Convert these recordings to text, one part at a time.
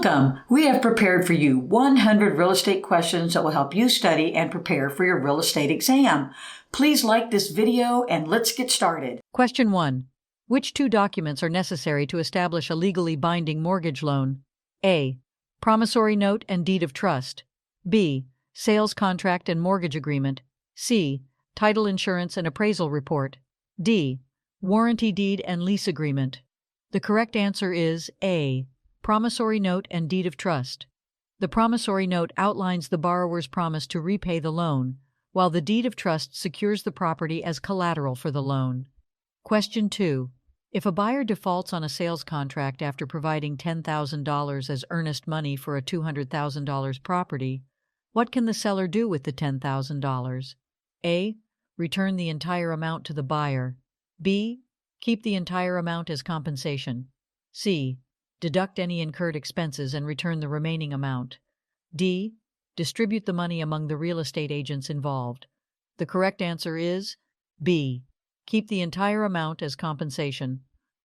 Welcome! We have prepared for you 100 real estate questions that will help you study and prepare for your real estate exam. Please like this video and let's get started. Question 1. Which two documents are necessary to establish a legally binding mortgage loan? A. Promissory note and deed of trust. B. Sales contract and mortgage agreement. C. Title insurance and appraisal report. D. Warranty deed and lease agreement. The correct answer is A. Promissory note and deed of trust. The promissory note outlines the borrower's promise to repay the loan, while the deed of trust secures the property as collateral for the loan. Question 2. If a buyer defaults on a sales contract after providing $10,000 as earnest money for a $200,000 property, what can the seller do with the $10,000? A. Return the entire amount to the buyer. B. Keep the entire amount as compensation. C. Deduct any incurred expenses and return the remaining amount. D. Distribute the money among the real estate agents involved. The correct answer is B. Keep the entire amount as compensation.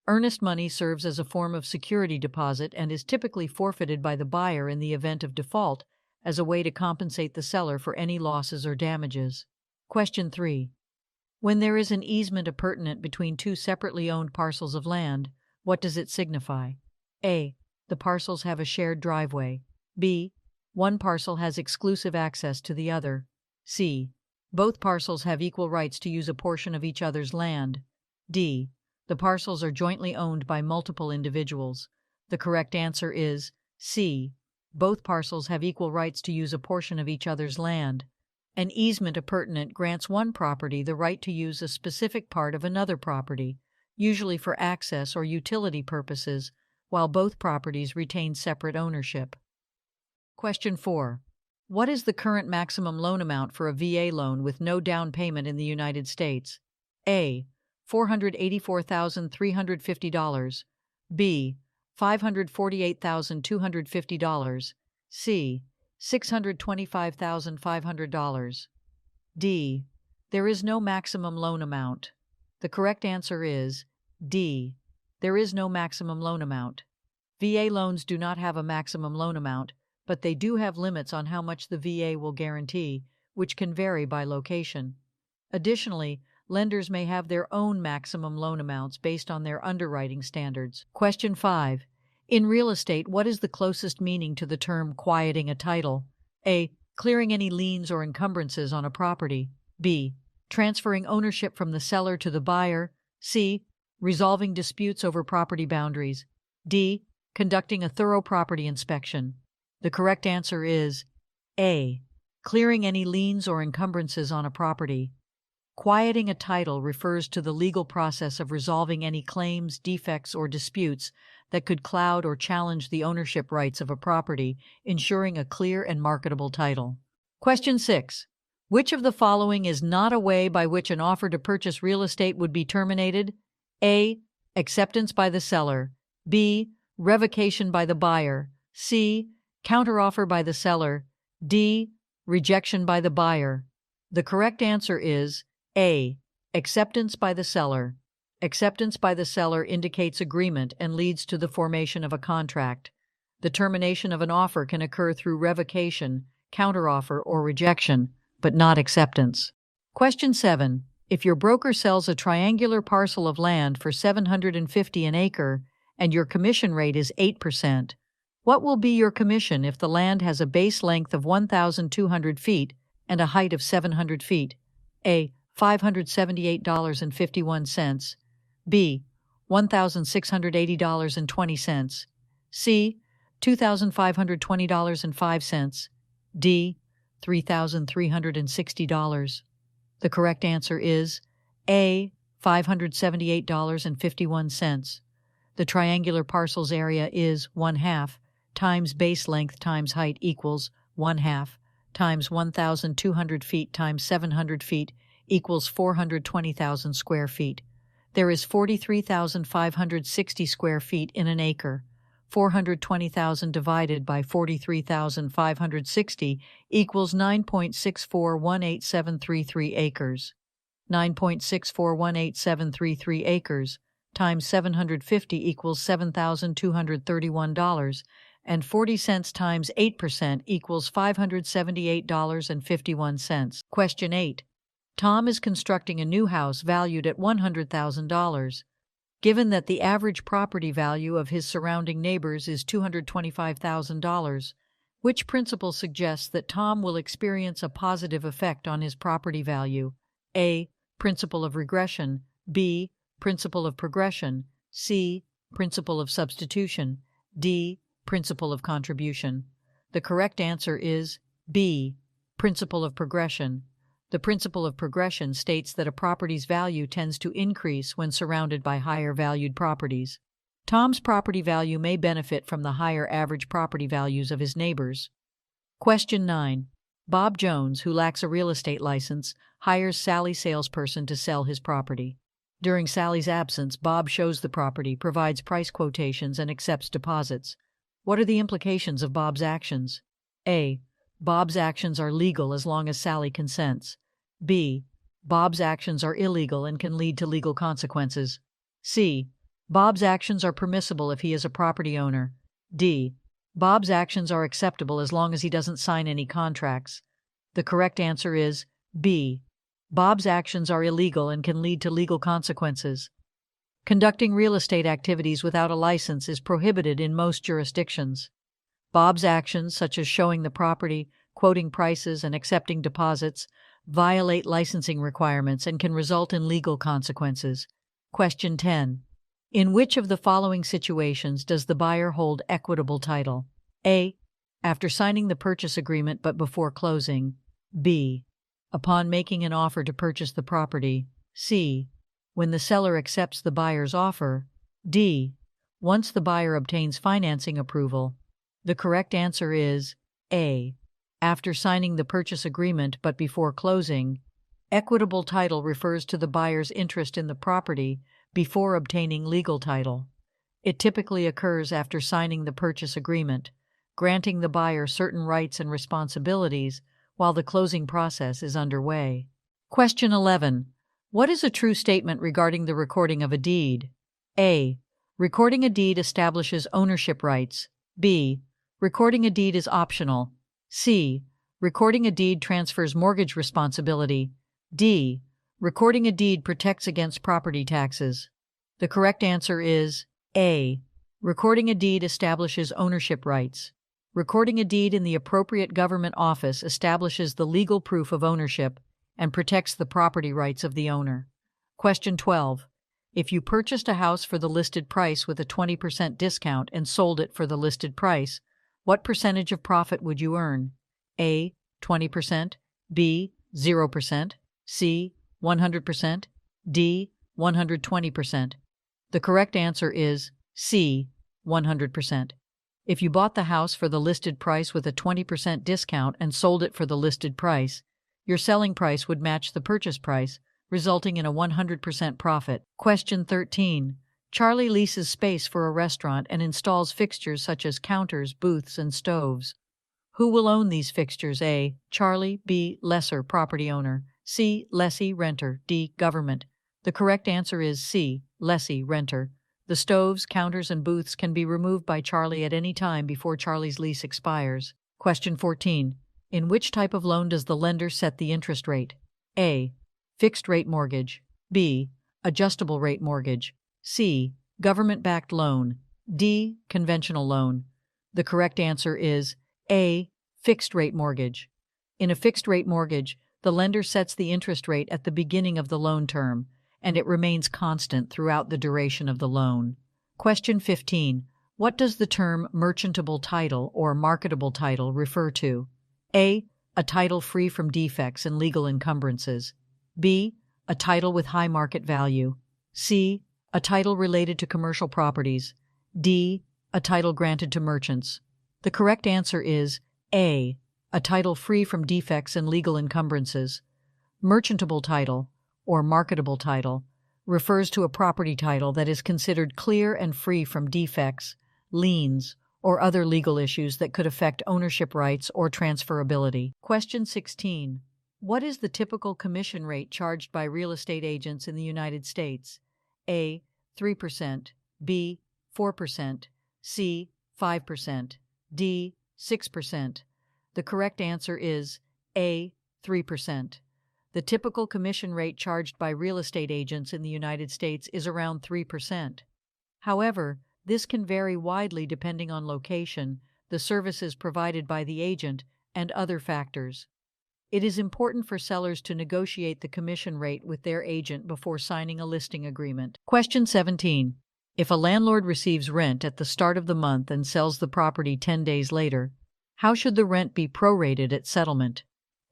Earnest money serves as a form of security deposit and is typically forfeited by the buyer in the event of default as a way to compensate the seller for any losses or damages. Question 3. When there is an easement appurtenant between two separately owned parcels of land, what does it signify? A. The parcels have a shared driveway. B. One parcel has exclusive access to the other. C. Both parcels have equal rights to use a portion of each other's land. D. The parcels are jointly owned by multiple individuals. The correct answer is C. Both parcels have equal rights to use a portion of each other's land. An easement appurtenant grants one property the right to use a specific part of another property, usually for access or utility purposes, while both properties retain separate ownership. Question 4. What is the current maximum loan amount for a VA loan with no down payment in the United States? A. $484,350. B. $548,250. C. $625,500. D. There is no maximum loan amount. The correct answer is D. There is no maximum loan amount. VA loans do not have a maximum loan amount, but they do have limits on how much the VA will guarantee, which can vary by location. Additionally, lenders may have their own maximum loan amounts based on their underwriting standards. Question 5. In real estate, what is the closest meaning to the term quieting a title? A. Clearing any liens or encumbrances on a property. B. Transferring ownership from the seller to the buyer. C. Resolving disputes over property boundaries. D. Conducting a thorough property inspection. The correct answer is A. Clearing any liens or encumbrances on a property. Quieting a title refers to the legal process of resolving any claims, defects, or disputes that could cloud or challenge the ownership rights of a property, ensuring a clear and marketable title. Question 6. Which of the following is not a way by which an offer to purchase real estate would be terminated? A. Acceptance by the seller. B. Revocation by the buyer. C. Counteroffer by the seller. D. Rejection by the buyer. The correct answer is A. Acceptance by the seller. Acceptance by the seller indicates agreement and leads to the formation of a contract. The termination of an offer can occur through revocation, counteroffer, or rejection, but not acceptance. Question 7. If your broker sells a triangular parcel of land for $750 an acre and your commission rate is 8%, what will be your commission if the land has a base length of 1,200 feet and a height of 700 feet? A. $578.51. B. $1,680.20. C. $2,520.05. D. $3,360. The correct answer is A. $578.51. The triangular parcel's area is 1/2 times base length times height equals 1/2 times 1,200 feet times 700 feet equals 420,000 square feet. There is 43,560 square feet in an acre. 420,000 divided by 43,560 equals 9.6418733 acres. 9.6418733 acres times 750 equals $7,231, and 40 cents times 8% equals $578.51. Question 8. Tom is constructing a new house valued at $100,000. Given that the average property value of his surrounding neighbors is $225,000, which principle suggests that Tom will experience a positive effect on his property value? A. Principle of regression. B. Principle of progression. C. Principle of substitution. D. Principle of contribution. The correct answer is B. Principle of progression. The principle of progression states that a property's value tends to increase when surrounded by higher valued properties. Tom's property value may benefit from the higher average property values of his neighbors. Question 9. Bob Jones, who lacks a real estate license, hires Sally's salesperson to sell his property. During Sally's absence, Bob shows the property, provides price quotations, and accepts deposits. What are the implications of Bob's actions? A. Bob's actions are legal as long as Sally consents. B. Bob's actions are illegal and can lead to legal consequences. C. Bob's actions are permissible if he is a property owner. D. Bob's actions are acceptable as long as he doesn't sign any contracts. The correct answer is B. Bob's actions are illegal and can lead to legal consequences. Conducting real estate activities without a license is prohibited in most jurisdictions. Bob's actions, such as showing the property, quoting prices, and accepting deposits, violate licensing requirements and can result in legal consequences. Question 10. In which of the following situations does the buyer hold equitable title? A. After signing the purchase agreement but before closing. B. Upon making an offer to purchase the property. C. When the seller accepts the buyer's offer. D. Once the buyer obtains financing approval. The correct answer is A. After signing the purchase agreement but before closing. Equitable title refers to the buyer's interest in the property before obtaining legal title. It typically occurs after signing the purchase agreement, granting the buyer certain rights and responsibilities while the closing process is underway. Question 11. What is a true statement regarding the recording of a deed? A. Recording a deed establishes ownership rights. B. Recording a deed is optional. C. Recording a deed transfers mortgage responsibility. D. Recording a deed protects against property taxes. The correct answer is A. Recording a deed establishes ownership rights. Recording a deed in the appropriate government office establishes the legal proof of ownership and protects the property rights of the owner. Question 12. If you purchased a house for the listed price with a 20% discount and sold it for the listed price, what percentage of profit would you earn? A. 20%, B. 0%, C. 100%, D. 120%. The correct answer is C. 100%. If you bought the house for the listed price with a 20% discount and sold it for the listed price, your selling price would match the purchase price, resulting in a 100% profit. Question 13. Charlie leases space for a restaurant and installs fixtures such as counters, booths, and stoves. Who will own these fixtures? A. Charlie. B. Lessor, property owner. C. Lessee, renter. D. Government. The correct answer is C. Lessee, renter. The stoves, counters, and booths can be removed by Charlie at any time before Charlie's lease expires. Question 14. In which type of loan does the lender set the interest rate? A. Fixed rate mortgage. B. Adjustable rate mortgage. C. Government-backed loan. D. Conventional loan. The correct answer is A. Fixed rate mortgage. In a fixed rate mortgage, the lender sets the interest rate at the beginning of the loan term, and it remains constant throughout the duration of the loan. Question 15. What does the term merchantable title or marketable title refer to? A. A title free from defects and legal encumbrances. B. A title with high market value. C. A title related to commercial properties. D. A title granted to merchants. The correct answer is A. A title free from defects and legal encumbrances. Merchantable title, or marketable title, refers to a property title that is considered clear and free from defects, liens, or other legal issues that could affect ownership rights or transferability. Question 16. What is the typical commission rate charged by real estate agents in the United States? A. 3%, B. 4%, C. 5%, D. 6%. The correct answer is A. 3%. The typical commission rate charged by real estate agents in the United States is around 3%. However, this can vary widely depending on location, the services provided by the agent, and other factors. It is important for sellers to negotiate the commission rate with their agent before signing a listing agreement. Question 17. If a landlord receives rent at the start of the month and sells the property 10 days later, how should the rent be prorated at settlement?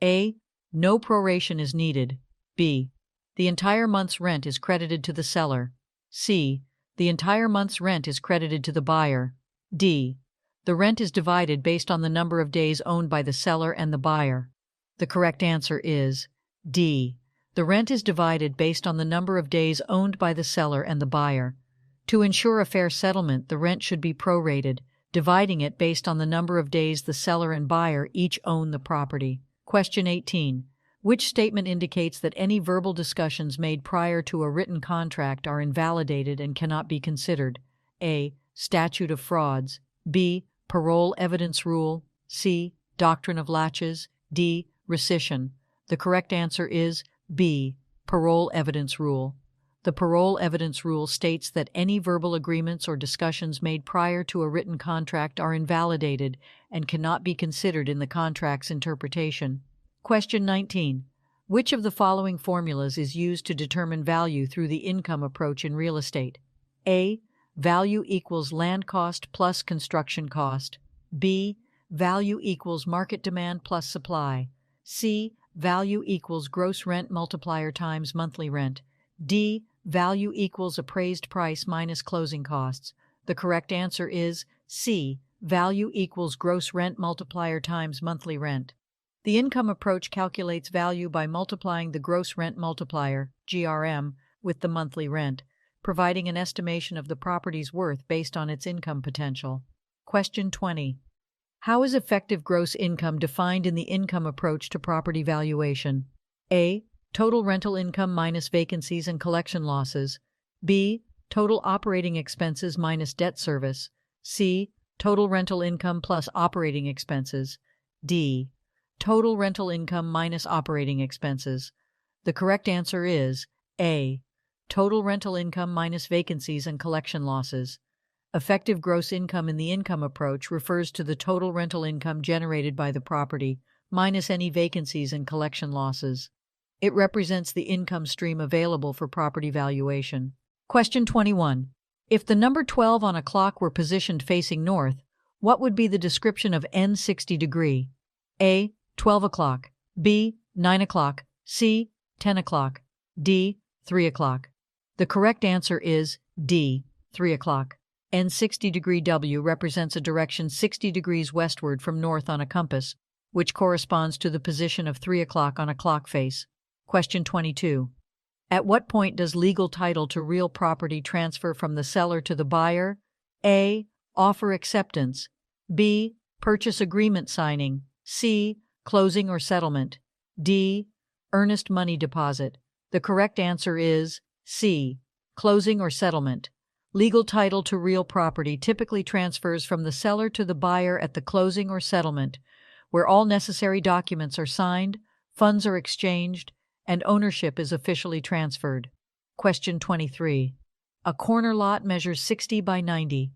A. No proration is needed. B. The entire month's rent is credited to the seller. C. The entire month's rent is credited to the buyer. D. The rent is divided based on the number of days owned by the seller and the buyer. The correct answer is D. The rent is divided based on the number of days owned by the seller and the buyer. To ensure a fair settlement, the rent should be prorated, dividing it based on the number of days the seller and buyer each own the property. Question 18. Which statement indicates that any verbal discussions made prior to a written contract are invalidated and cannot be considered? A. Statute of frauds. B. Parole evidence rule. C. Doctrine of laches. D. Rescission. The correct answer is B. Parole evidence rule. The parole evidence rule states that any verbal agreements or discussions made prior to a written contract are invalidated and cannot be considered in the contract's interpretation. Question 19. Which of the following formulas is used to determine value through the income approach in real estate? A. Value equals land cost plus construction cost. B. Value equals market demand plus supply. C. Value equals gross rent multiplier times monthly rent. D. Value equals appraised price minus closing costs. The correct answer is C. Value equals gross rent multiplier times monthly rent. The income approach calculates value by multiplying the gross rent multiplier, GRM, with the monthly rent, providing an estimation of the property's worth based on its income potential. Question 20. How is effective gross income defined in the income approach to property valuation? A. Total rental income minus vacancies and collection losses. B. Total operating expenses minus debt service. C. Total rental income plus operating expenses. D. Total rental income minus operating expenses. The correct answer is A. Total rental income minus vacancies and collection losses. Effective gross income in the income approach refers to the total rental income generated by the property minus any vacancies and collection losses. It represents the income stream available for property valuation. Question 21. If the number 12 on a clock were positioned facing north, what would be the description of N 60 degree? A. 12 o'clock. B. 9 o'clock. C. 10 o'clock. D. 3 o'clock. The correct answer is D. 3 o'clock. N 60 degree W represents a direction 60 degrees westward from north on a compass, which corresponds to the position of 3 o'clock on a clock face. Question 22. At what point does legal title to real property transfer from the seller to the buyer? A. Offer acceptance. B. Purchase agreement signing. C. Closing or settlement. D. Earnest money deposit. The correct answer is C. Closing or settlement. Legal title to real property typically transfers from the seller to the buyer at the closing or settlement, where all necessary documents are signed, funds are exchanged, and ownership is officially transferred. Question 23. A corner lot measures 60 by 90.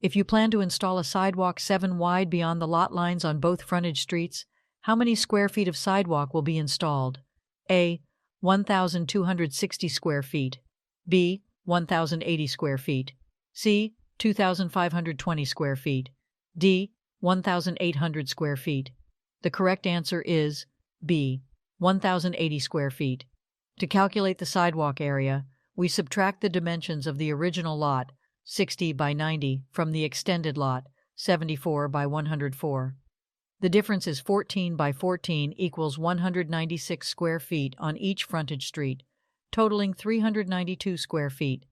If you plan to install a sidewalk 7 wide beyond the lot lines on both frontage streets, how many square feet of sidewalk will be installed? A. 1,260 square feet. B. 1,080 square feet. C. 2,520 square feet. D. 1,800 square feet. The correct answer is B. 1,080 square feet. To calculate the sidewalk area, we subtract the dimensions of the original lot, 60 by 90, from the extended lot, 74 by 104. The difference is 14 by 14 equals 196 square feet on each frontage street, totaling 392 square feet.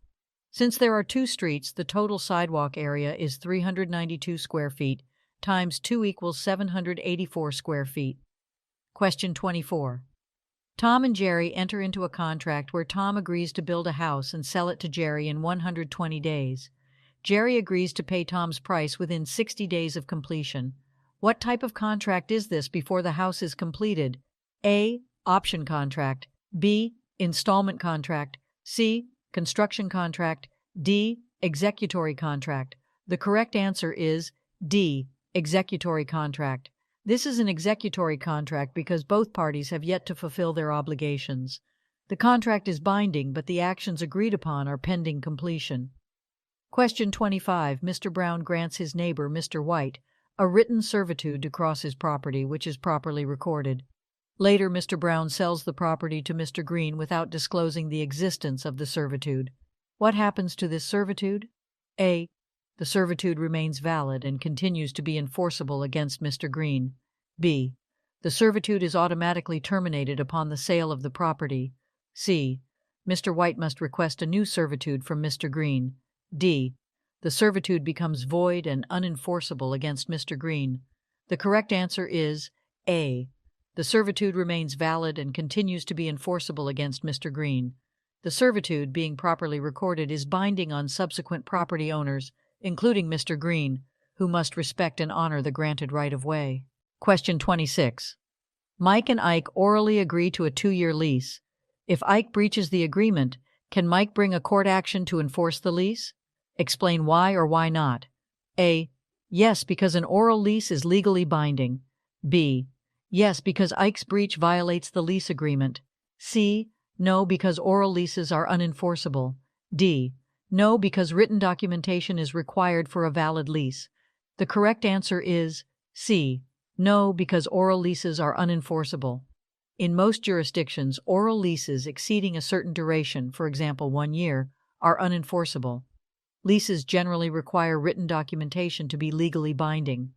Since there are 2 streets, the total sidewalk area is 392 square feet times 2 equals 784 square feet. Question 24. Tom and Jerry enter into a contract where Tom agrees to build a house and sell it to Jerry in 120 days. Jerry agrees to pay Tom's price within 60 days of completion. What type of contract is this before the house is completed? A. Option contract. B. Installment contract. C. Construction contract. D. Executory contract. The correct answer is D. Executory contract. This is an executory contract because both parties have yet to fulfill their obligations. The contract is binding, but the actions agreed upon are pending completion. Question 25. Mr. Brown grants his neighbor, Mr. White, a written servitude to cross his property, which is properly recorded. Later, Mr. Brown sells the property to Mr. Green without disclosing the existence of the servitude. What happens to this servitude? A. The servitude remains valid and continues to be enforceable against Mr. Green. B. The servitude is automatically terminated upon the sale of the property. C. Mr. White must request a new servitude from Mr. Green. D. The servitude becomes void and unenforceable against Mr. Green. The correct answer is A. The servitude remains valid and continues to be enforceable against Mr. Green. The servitude, being properly recorded, is binding on subsequent property owners, including Mr. Green, who must respect and honor the granted right-of-way. Question 26. Mike and Ike orally agree to a 2-year lease. If Ike breaches the agreement, can Mike bring a court action to enforce the lease? Explain why or why not. A. Yes, because an oral lease is legally binding. B. Yes, because Ike's breach violates the lease agreement. C. No, because oral leases are unenforceable. D. No, because written documentation is required for a valid lease. The correct answer is C. No, because oral leases are unenforceable. In most jurisdictions, oral leases exceeding a certain duration, for example 1 year, are unenforceable. Leases generally require written documentation to be legally binding.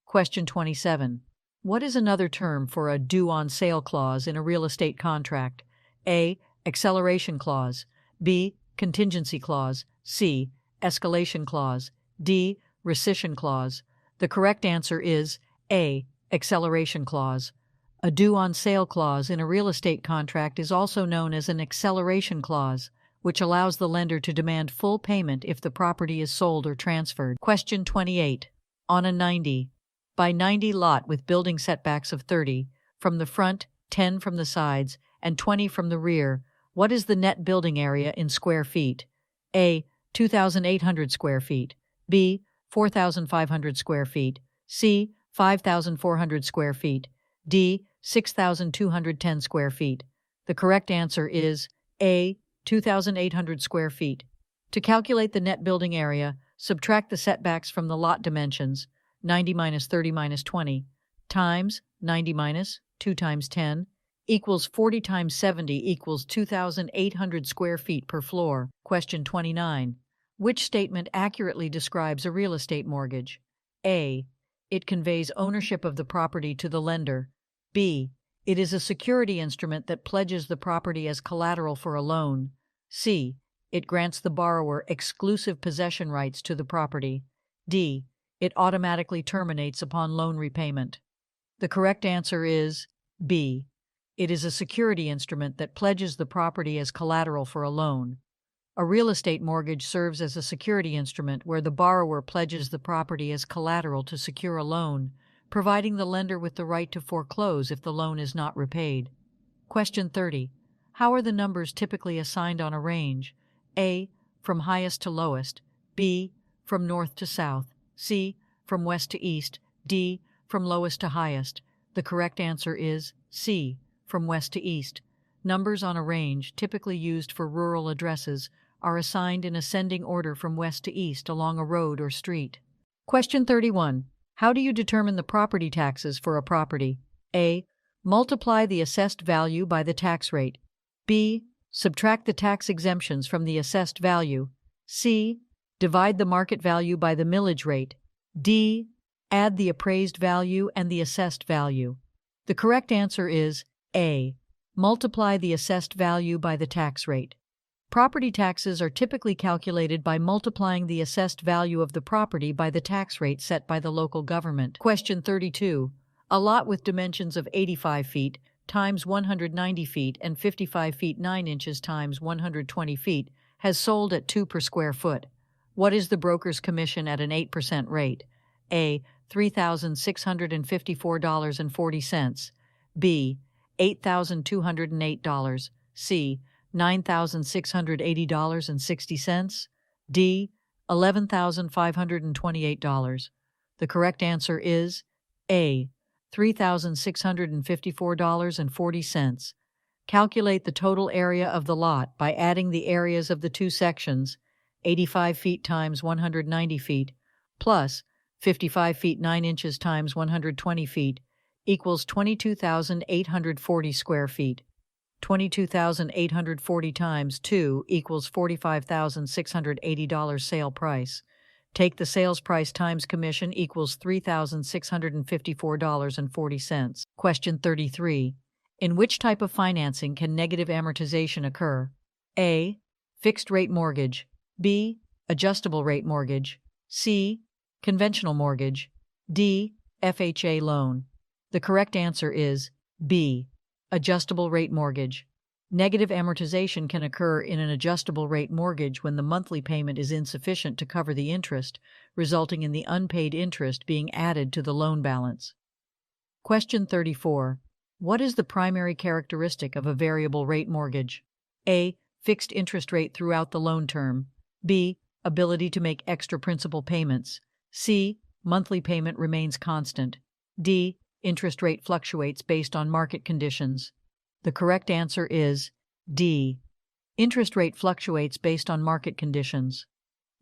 Question 27. What is another term for a due-on-sale clause in a real estate contract? A. Acceleration clause. B. Contingency clause. C. Escalation clause. D. Rescission clause. The correct answer is A. Acceleration clause. A due-on-sale clause in a real estate contract is also known as an acceleration clause, which allows the lender to demand full payment if the property is sold or transferred. Question 28. On a 90 by 90 lot with building setbacks of 30 from the front, 10 from the sides, and 20 from the rear, what is the net building area in square feet? A. 2,800 square feet. B. 4,500 square feet. C. 5,400 square feet. D. 6,210 square feet. The correct answer is A. 2,800 square feet. To calculate the net building area, subtract the setbacks from the lot dimensions, 90 minus 30 minus 20, times 90 minus 2 times 10, equals 40 times 70 equals 2,800 square feet per floor. Question 29. Which statement accurately describes a real estate mortgage? A. It conveys ownership of the property to the lender. B. It is a security instrument that pledges the property as collateral for a loan. C. It grants the borrower exclusive possession rights to the property. D. It automatically terminates upon loan repayment. The correct answer is B. It is a security instrument that pledges the property as collateral for a loan. A real estate mortgage serves as a security instrument where the borrower pledges the property as collateral to secure a loan, providing the lender with the right to foreclose if the loan is not repaid. Question 30. How are the numbers typically assigned on a range? A. From highest to lowest. B. From north to south. C. From west to east. D. From lowest to highest. The correct answer is C. From west to east. Numbers on a range, typically used for rural addresses, are assigned in ascending order from west to east along a road or street. Question 31. How do you determine the property taxes for a property? A. Multiply the assessed value by the tax rate. B. Subtract the tax exemptions from the assessed value. C. Divide the market value by the millage rate. D. Add the appraised value and the assessed value. The correct answer is A. Multiply the assessed value by the tax rate. Property taxes are typically calculated by multiplying the assessed value of the property by the tax rate set by the local government. Question 32. A lot with dimensions of 85 feet times 190 feet and 55 feet 9 inches times 120 feet has sold at 2 per square foot. What is the broker's commission at an 8% rate? A. $3,654.40. B. $8,208. C. $9,680.60. D. $11,528. The correct answer is A. $3,654.40. Calculate the total area of the lot by adding the areas of the two sections, 85 feet times 190 feet, plus 55 feet 9 inches times 120 feet, equals 22,840 square feet. 22,840 times 2 equals $45,680 sale price. Take the sales price times commission equals $3,654.40. Question 33. In which type of financing can negative amortization occur? A. Fixed rate mortgage. B. Adjustable rate mortgage. C. Conventional mortgage. D. FHA loan. The correct answer is B. Adjustable rate mortgage. Negative amortization can occur in an adjustable rate mortgage when the monthly payment is insufficient to cover the interest, resulting in the unpaid interest being added to the loan balance. Question 34. What is the primary characteristic of a variable rate mortgage? A. Fixed interest rate throughout the loan term. B. Ability to make extra principal payments. C. Monthly payment remains constant. D. Interest rate fluctuates based on market conditions. The correct answer is D. Interest rate fluctuates based on market conditions.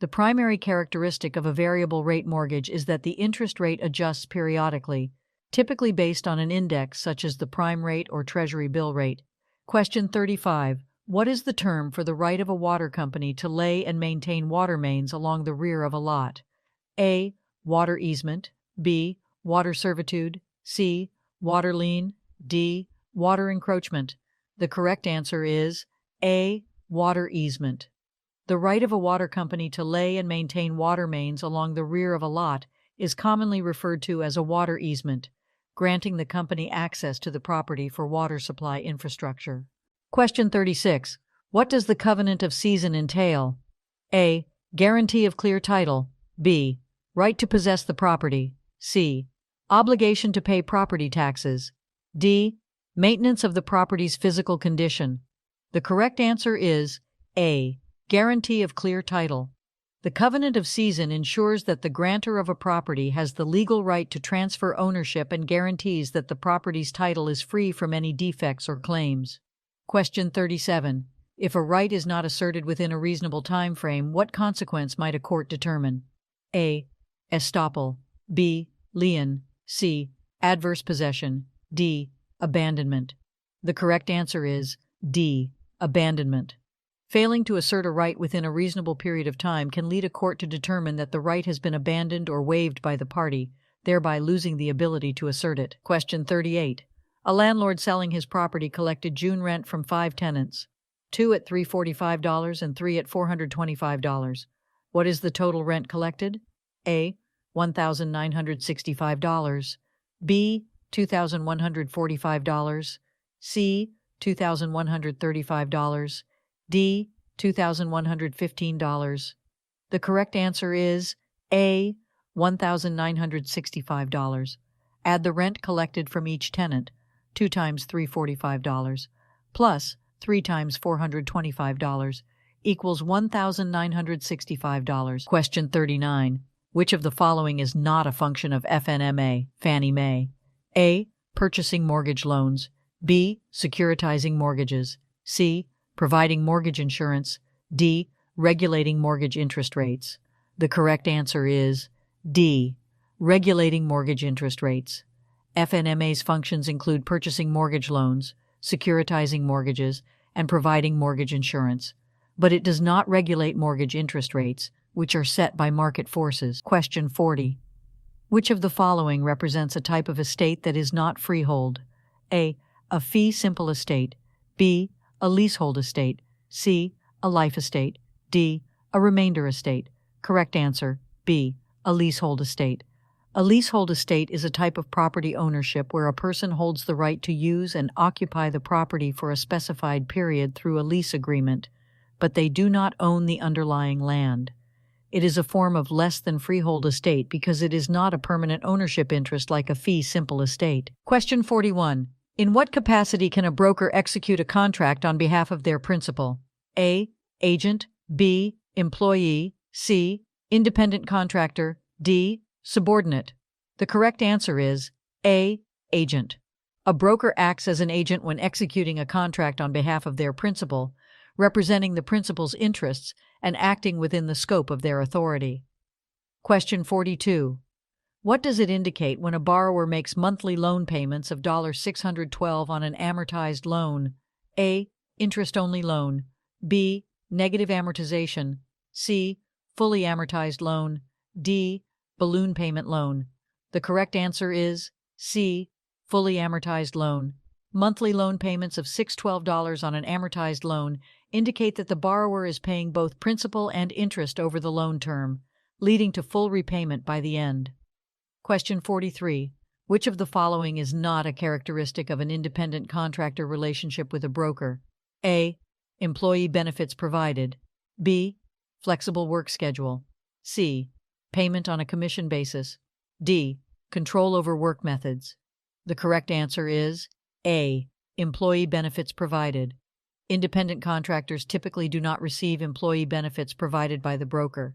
The primary characteristic of a variable rate mortgage is that the interest rate adjusts periodically, typically based on an index such as the prime rate or treasury bill rate. Question 35. What is the term for the right of a water company to lay and maintain water mains along the rear of a lot? A. Water easement. B. Water servitude. C. Water lien. D. Water encroachment. The correct answer is A. Water easement. The right of a water company to lay and maintain water mains along the rear of a lot is commonly referred to as a water easement, granting the company access to the property for water supply infrastructure. Question 36. What does the covenant of seisin entail? A. Guarantee of clear title. B. Right to possess the property. C. Obligation to pay property taxes. D. Maintenance of the property's physical condition. The correct answer is A. Guarantee of clear title. The covenant of seisin ensures that the grantor of a property has the legal right to transfer ownership and guarantees that the property's title is free from any defects or claims. Question 37. If a right is not asserted within a reasonable time frame, what consequence might a court determine? A. Estoppel. B. Lien. C. Adverse possession. D. Abandonment. The correct answer is D. Abandonment. Failing to assert a right within a reasonable period of time can lead a court to determine that the right has been abandoned or waived by the party, thereby losing the ability to assert it. Question 38. A landlord selling his property collected June rent from 5 tenants, 2 at $345 and 3 at $425. What is the total rent collected? A. $1,965. B. $2,145. C. $2,135. D. $2,115. The correct answer is A. $1,965. Add the rent collected from each tenant, 2 times $345, plus 3 times $425, equals $1,965. Question 39. Which of the following is not a function of FNMA, Fannie Mae? A. Purchasing mortgage loans. B. Securitizing mortgages. C. Providing mortgage insurance. D. Regulating mortgage interest rates. The correct answer is D. Regulating mortgage interest rates. FNMA's functions include purchasing mortgage loans, securitizing mortgages, and providing mortgage insurance, but it does not regulate mortgage interest rates, which are set by market forces. Question 40. Which of the following represents a type of estate that is not freehold? A. A fee simple estate. B. A leasehold estate. C. A life estate. D. A remainder estate. Correct answer, B. A leasehold estate. A leasehold estate is a type of property ownership where a person holds the right to use and occupy the property for a specified period through a lease agreement, but they do not own the underlying land. It is a form of less than freehold estate because it is not a permanent ownership interest like a fee simple estate. Question 41. In what capacity can a broker execute a contract on behalf of their principal? A. Agent. B. Employee. C. Independent contractor. D. Subordinate. The correct answer is A. Agent. A broker acts as an agent when executing a contract on behalf of their principal, representing the principal's interests and acting within the scope of their authority. Question 42. What does it indicate when a borrower makes monthly loan payments of $612 on an amortized loan? A. Interest-only loan. B. Negative amortization. C. Fully amortized loan. D. Balloon payment loan. The correct answer is C. Fully amortized loan. Monthly loan payments of $612 on an amortized loan indicate that the borrower is paying both principal and interest over the loan term, leading to full repayment by the end. Question 43. Which of the following is not a characteristic of an independent contractor relationship with a broker? A. Employee benefits provided. B. Flexible work schedule. C. Payment on a commission basis. D. Control over work methods. The correct answer is A. Employee benefits provided. Independent contractors typically do not receive employee benefits provided by the broker.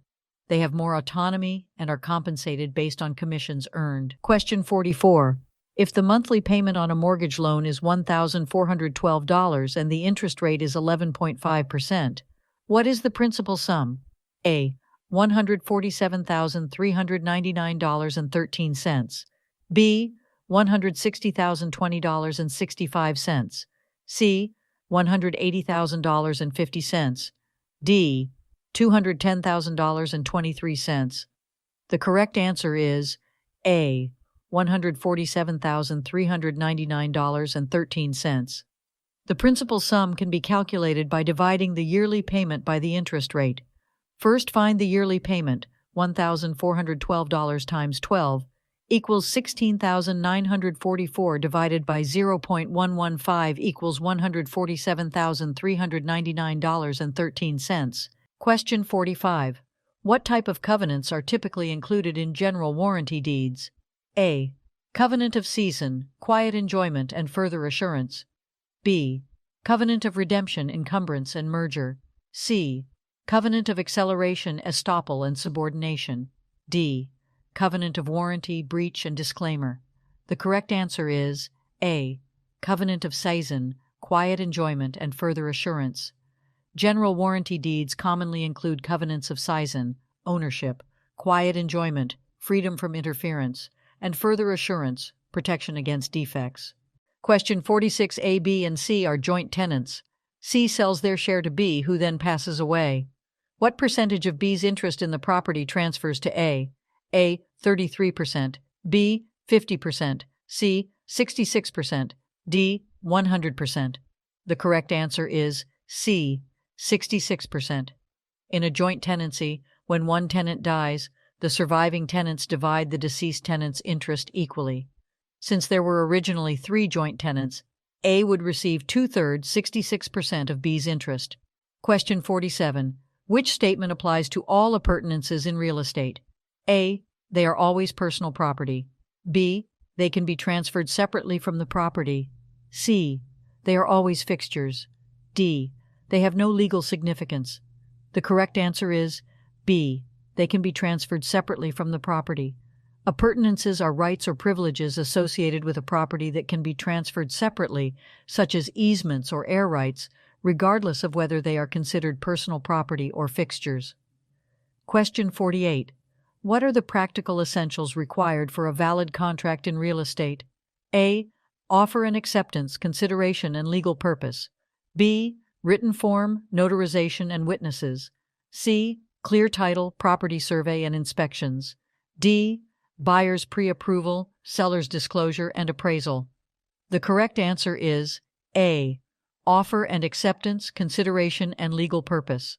They have more autonomy and are compensated based on commissions earned. Question 44. If the monthly payment on a mortgage loan is $1,412 and the interest rate is 11.5%, what is the principal sum? A. $147,399.13. B. $160,020.65. C. $180,050. D. $210,023. The correct answer is A. $147,399.13. The principal sum can be calculated by dividing the yearly payment by the interest rate. First, find the yearly payment, $1,412 times 12, equals $16,944 divided by 0.115 equals $147,399.13. Question 45. What type of covenants are typically included in general warranty deeds? A. Covenant of seisin, quiet enjoyment and further assurance. B. Covenant of redemption, encumbrance and merger. C. Covenant of acceleration, estoppel and subordination. D. Covenant of warranty, breach and disclaimer. The correct answer is A. Covenant of seisin, quiet enjoyment and further assurance. General warranty deeds commonly include covenants of seisin, ownership, quiet enjoyment, freedom from interference, and further assurance, protection against defects. Question 46. A, B, and C are joint tenants. C sells their share to B, who then passes away. What percentage of B's interest in the property transfers to A? A. 33%, B. 50%, C. 66%, D. 100%. The correct answer is C. 66%. In a joint tenancy, when one tenant dies, the surviving tenants divide the deceased tenant's interest equally. Since there were originally 3 joint tenants, A would receive 2/3, 66% of B's interest. Question 47. Which statement applies to all appurtenances in real estate? A. They are always personal property. B. They can be transferred separately from the property. C. They are always fixtures. D. They have no legal significance. The correct answer is B. They can be transferred separately from the property. Appurtenances are rights or privileges associated with a property that can be transferred separately, such as easements or air rights, regardless of whether they are considered personal property or fixtures. Question 48. What are the practical essentials required for a valid contract in real estate? A. Offer and acceptance, consideration, and legal purpose. B. Written form, notarization, and witnesses. C. Clear title, property survey, and inspections. D. Buyer's pre-approval, seller's disclosure, and appraisal. The correct answer is A. Offer and acceptance, consideration, and legal purpose.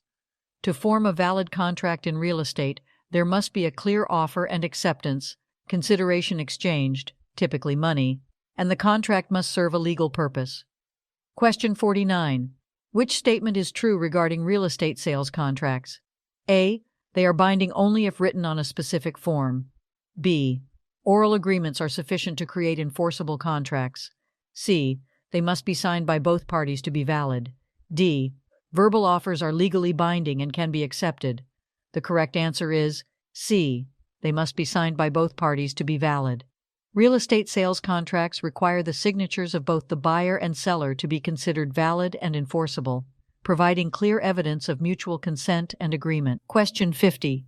To form a valid contract in real estate, there must be a clear offer and acceptance, consideration exchanged, typically money, and the contract must serve a legal purpose. Question 49. Which statement is true regarding real estate sales contracts? A. They are binding only if written on a specific form. B. Oral agreements are sufficient to create enforceable contracts. C. They must be signed by both parties to be valid. D. Verbal offers are legally binding and can be accepted. The correct answer is C. They must be signed by both parties to be valid. Real estate sales contracts require the signatures of both the buyer and seller to be considered valid and enforceable, providing clear evidence of mutual consent and agreement. Question 50.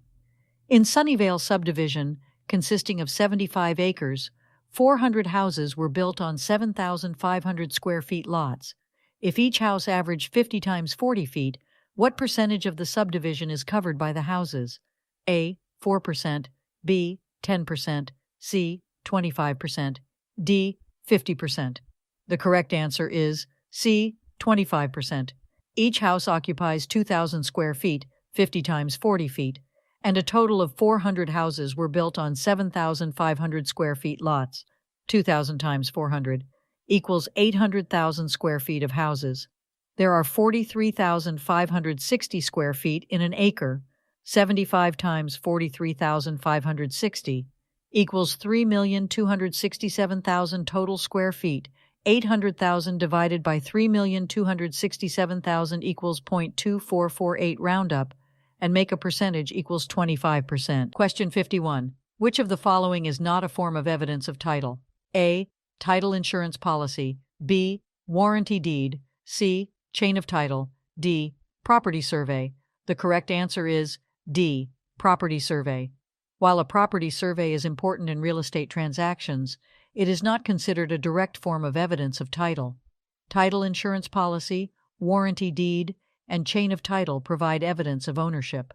In Sunnyvale Subdivision, consisting of 75 acres, 400 houses were built on 7,500 square feet lots. If each house averaged 50 times 40 feet, what percentage of the subdivision is covered by the houses? A. 4%, B. 10%, C. 25%, D. 50%. The correct answer is C. 25%. Each house occupies 2,000 square feet, 50 times 40 feet, and a total of 400 houses were built on 7,500 square feet lots. 2,000 times 400 equals 800,000 square feet of houses. There are 43,560 square feet in an acre. 75 times 43,560 equals 3,267,000 total square feet. 800,000 divided by 3,267,000 equals 0.2448 round up, and make a percentage equals 25%. Question 51. Which of the following is not a form of evidence of title? A. Title insurance policy. B. Warranty deed. C. Chain of title. D. Property survey. The correct answer is D. Property survey. While a property survey is important in real estate transactions, it is not considered a direct form of evidence of title. Title insurance policy, warranty deed, and chain of title provide evidence of ownership.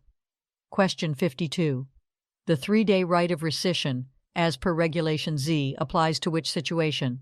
Question 52. The 3-day right of rescission, as per Regulation Z, applies to which situation?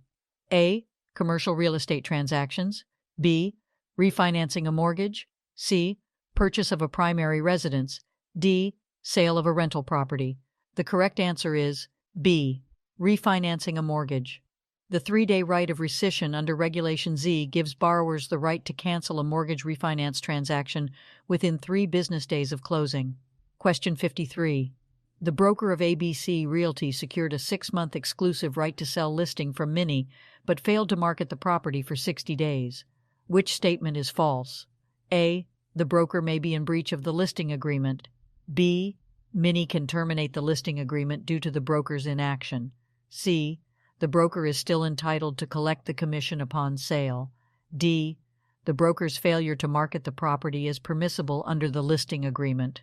A. Commercial real estate transactions. B. Refinancing a mortgage. C. Purchase of a primary residence. D. Sale of a rental property. The correct answer is B. Refinancing a mortgage. The 3-day right of rescission under Regulation Z gives borrowers the right to cancel a mortgage refinance transaction within 3 business days of closing. Question 53. The broker of ABC Realty secured a 6-month exclusive right to sell listing from Minnie, but failed to market the property for 60 days. Which statement is false? A. The broker may be in breach of the listing agreement. B. Minnie can terminate the listing agreement due to the broker's inaction. C. The broker is still entitled to collect the commission upon sale. D. The broker's failure to market the property is permissible under the listing agreement.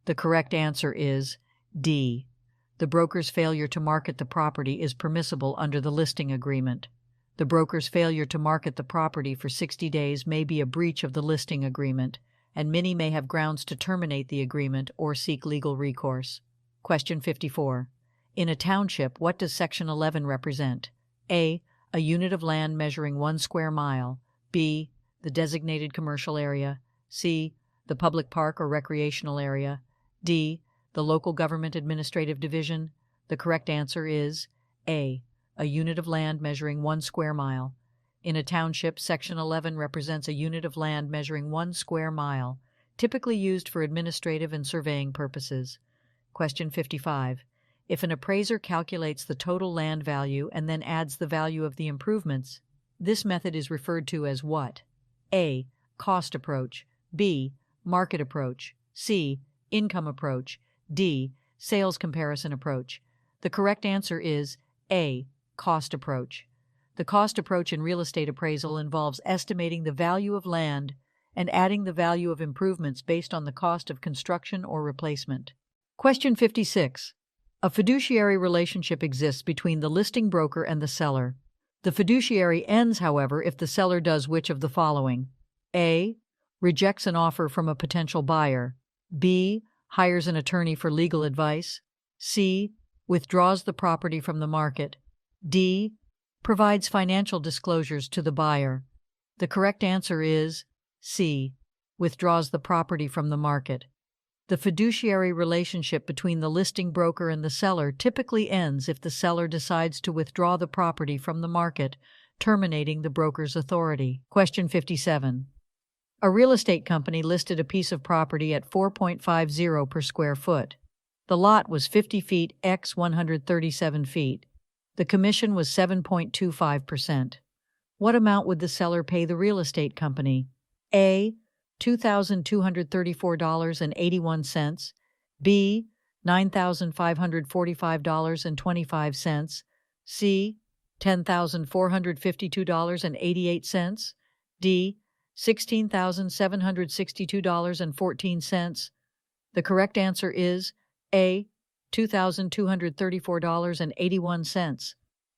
The correct answer is D. The broker's failure to market the property is permissible under the listing agreement. The broker's failure to market the property for 60 days may be a breach of the listing agreement, and Minnie may have grounds to terminate the agreement or seek legal recourse. Question 54. In a township, what does Section 11 represent? A. A unit of land measuring 1 square mile. B. The designated commercial area. C. The public park or recreational area. D. The local government administrative division. The correct answer is A. A unit of land measuring 1 square mile. In a township, Section 11 represents a unit of land measuring 1 square mile, typically used for administrative and surveying purposes. Question 55. If an appraiser calculates the total land value and then adds the value of the improvements, this method is referred to as what? A. Cost approach. B. Market approach. C. Income approach. D. Sales comparison approach. The correct answer is A. Cost approach. The cost approach in real estate appraisal involves estimating the value of land and adding the value of improvements based on the cost of construction or replacement. Question 56. A fiduciary relationship exists between the listing broker and the seller. The fiduciary ends, however, if the seller does which of the following? A. Rejects an offer from a potential buyer. B. Hires an attorney for legal advice. C. Withdraws the property from the market. D. Provides financial disclosures to the buyer. The correct answer is C. Withdraws the property from the market. The fiduciary relationship between the listing broker and the seller typically ends if the seller decides to withdraw the property from the market, terminating the broker's authority. Question 57. A real estate company listed a piece of property at $4.50 per square foot. The lot was 50 feet x 137 feet. The commission was 7.25%. What amount would the seller pay the real estate company? A. $2,234.81. B. $9,545.25. C. $10,452.88. D. $16,762.14. The correct answer is A. $2,234.81.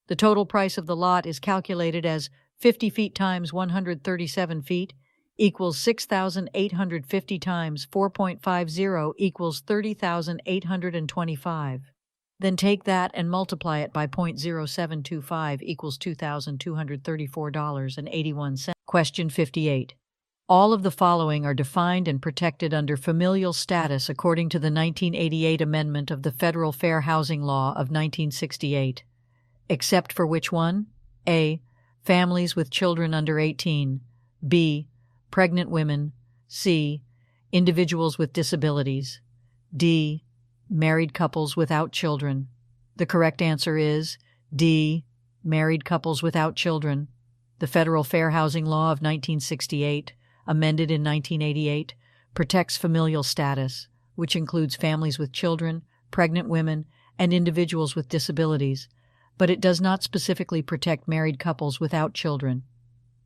The total price of the lot is calculated as 50 feet times 137 feet equals 6,850 times 4.50 equals 30,825. Then take that and multiply it by 0.0725 equals $2,234.81. Question 58. All of the following are defined and protected under familial status according to the 1988 amendment of the Federal Fair Housing Law of 1968. Except for which one? A. Families with children under 18. B. Pregnant women. C. Individuals with disabilities. D. Married couples without children. The correct answer is D. Married couples without children. The Federal Fair Housing Law of 1968, amended in 1988, protects familial status, which includes families with children, pregnant women, and individuals with disabilities, but it does not specifically protect married couples without children.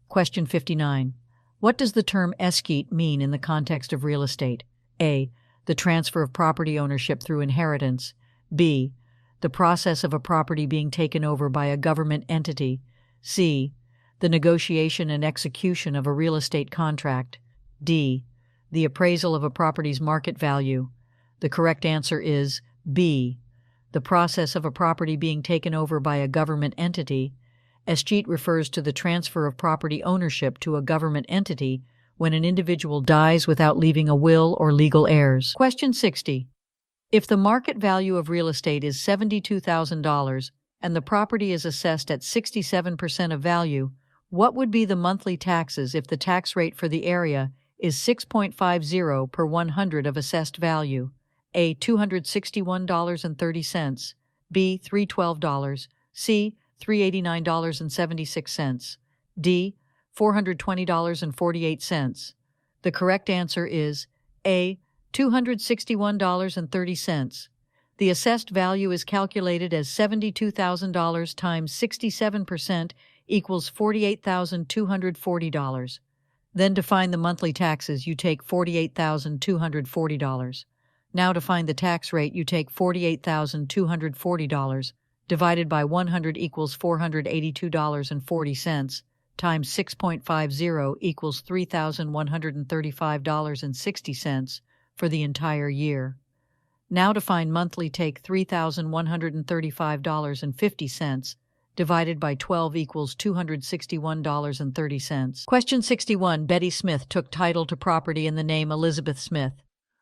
Question 59. What does the term escheat mean in the context of real estate? A. The transfer of property ownership through inheritance. B. The process of a property being taken over by a government entity. C. The negotiation and execution of a real estate contract. D. The appraisal of a property's market value. The correct answer is B. The process of a property being taken over by a government entity. Escheat refers to the transfer of property ownership to a government entity when an individual dies without leaving a will or legal heirs. Question 60. If the market value of real estate is $72,000 and the property is assessed at 67% of value, what would be the monthly taxes if the tax rate for the area is 6.50 per 100 of assessed value? A. $261.30. B. $312. C. $389.76. D. $420.48. The correct answer is A. $261.30. The assessed value is calculated as $72,000 times 67% equals $48,240. Then to find the monthly taxes, you take $48,240. Now to find the tax rate, you take $48,240 divided by 100 equals $482.40 times 6.50 equals $3,135.60 for the entire year. Now to find monthly, take $3,135.50 divided by 12 equals $261.30. Question 61. Betty Smith took title to property in the name Elizabeth Smith.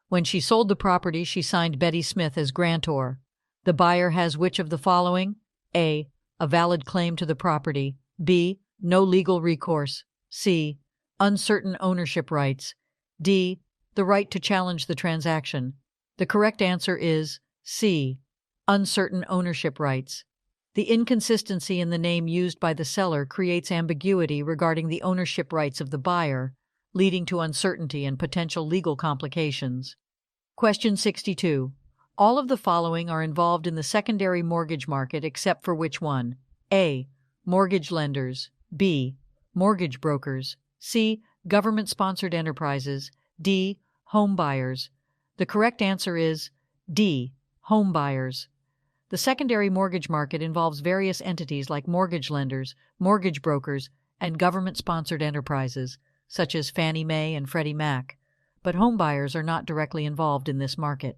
When she sold the property, she signed Betty Smith as grantor. The buyer has which of the following? A. A valid claim to the property. B. No legal recourse. C. Uncertain ownership rights. D. The right to challenge the transaction. The correct answer is C. Uncertain ownership rights. The inconsistency in the name used by the seller creates ambiguity regarding the ownership rights of the buyer, leading to uncertainty and potential legal complications. Question 62. All of the following are involved in the secondary mortgage market except for which one? A. Mortgage lenders. B. Mortgage brokers. C. Government-sponsored enterprises. D. Home buyers. The correct answer is D. Home buyers. The secondary mortgage market involves various entities like mortgage lenders, mortgage brokers, and government-sponsored enterprises, such as Fannie Mae and Freddie Mac, but home buyers are not directly involved in this market.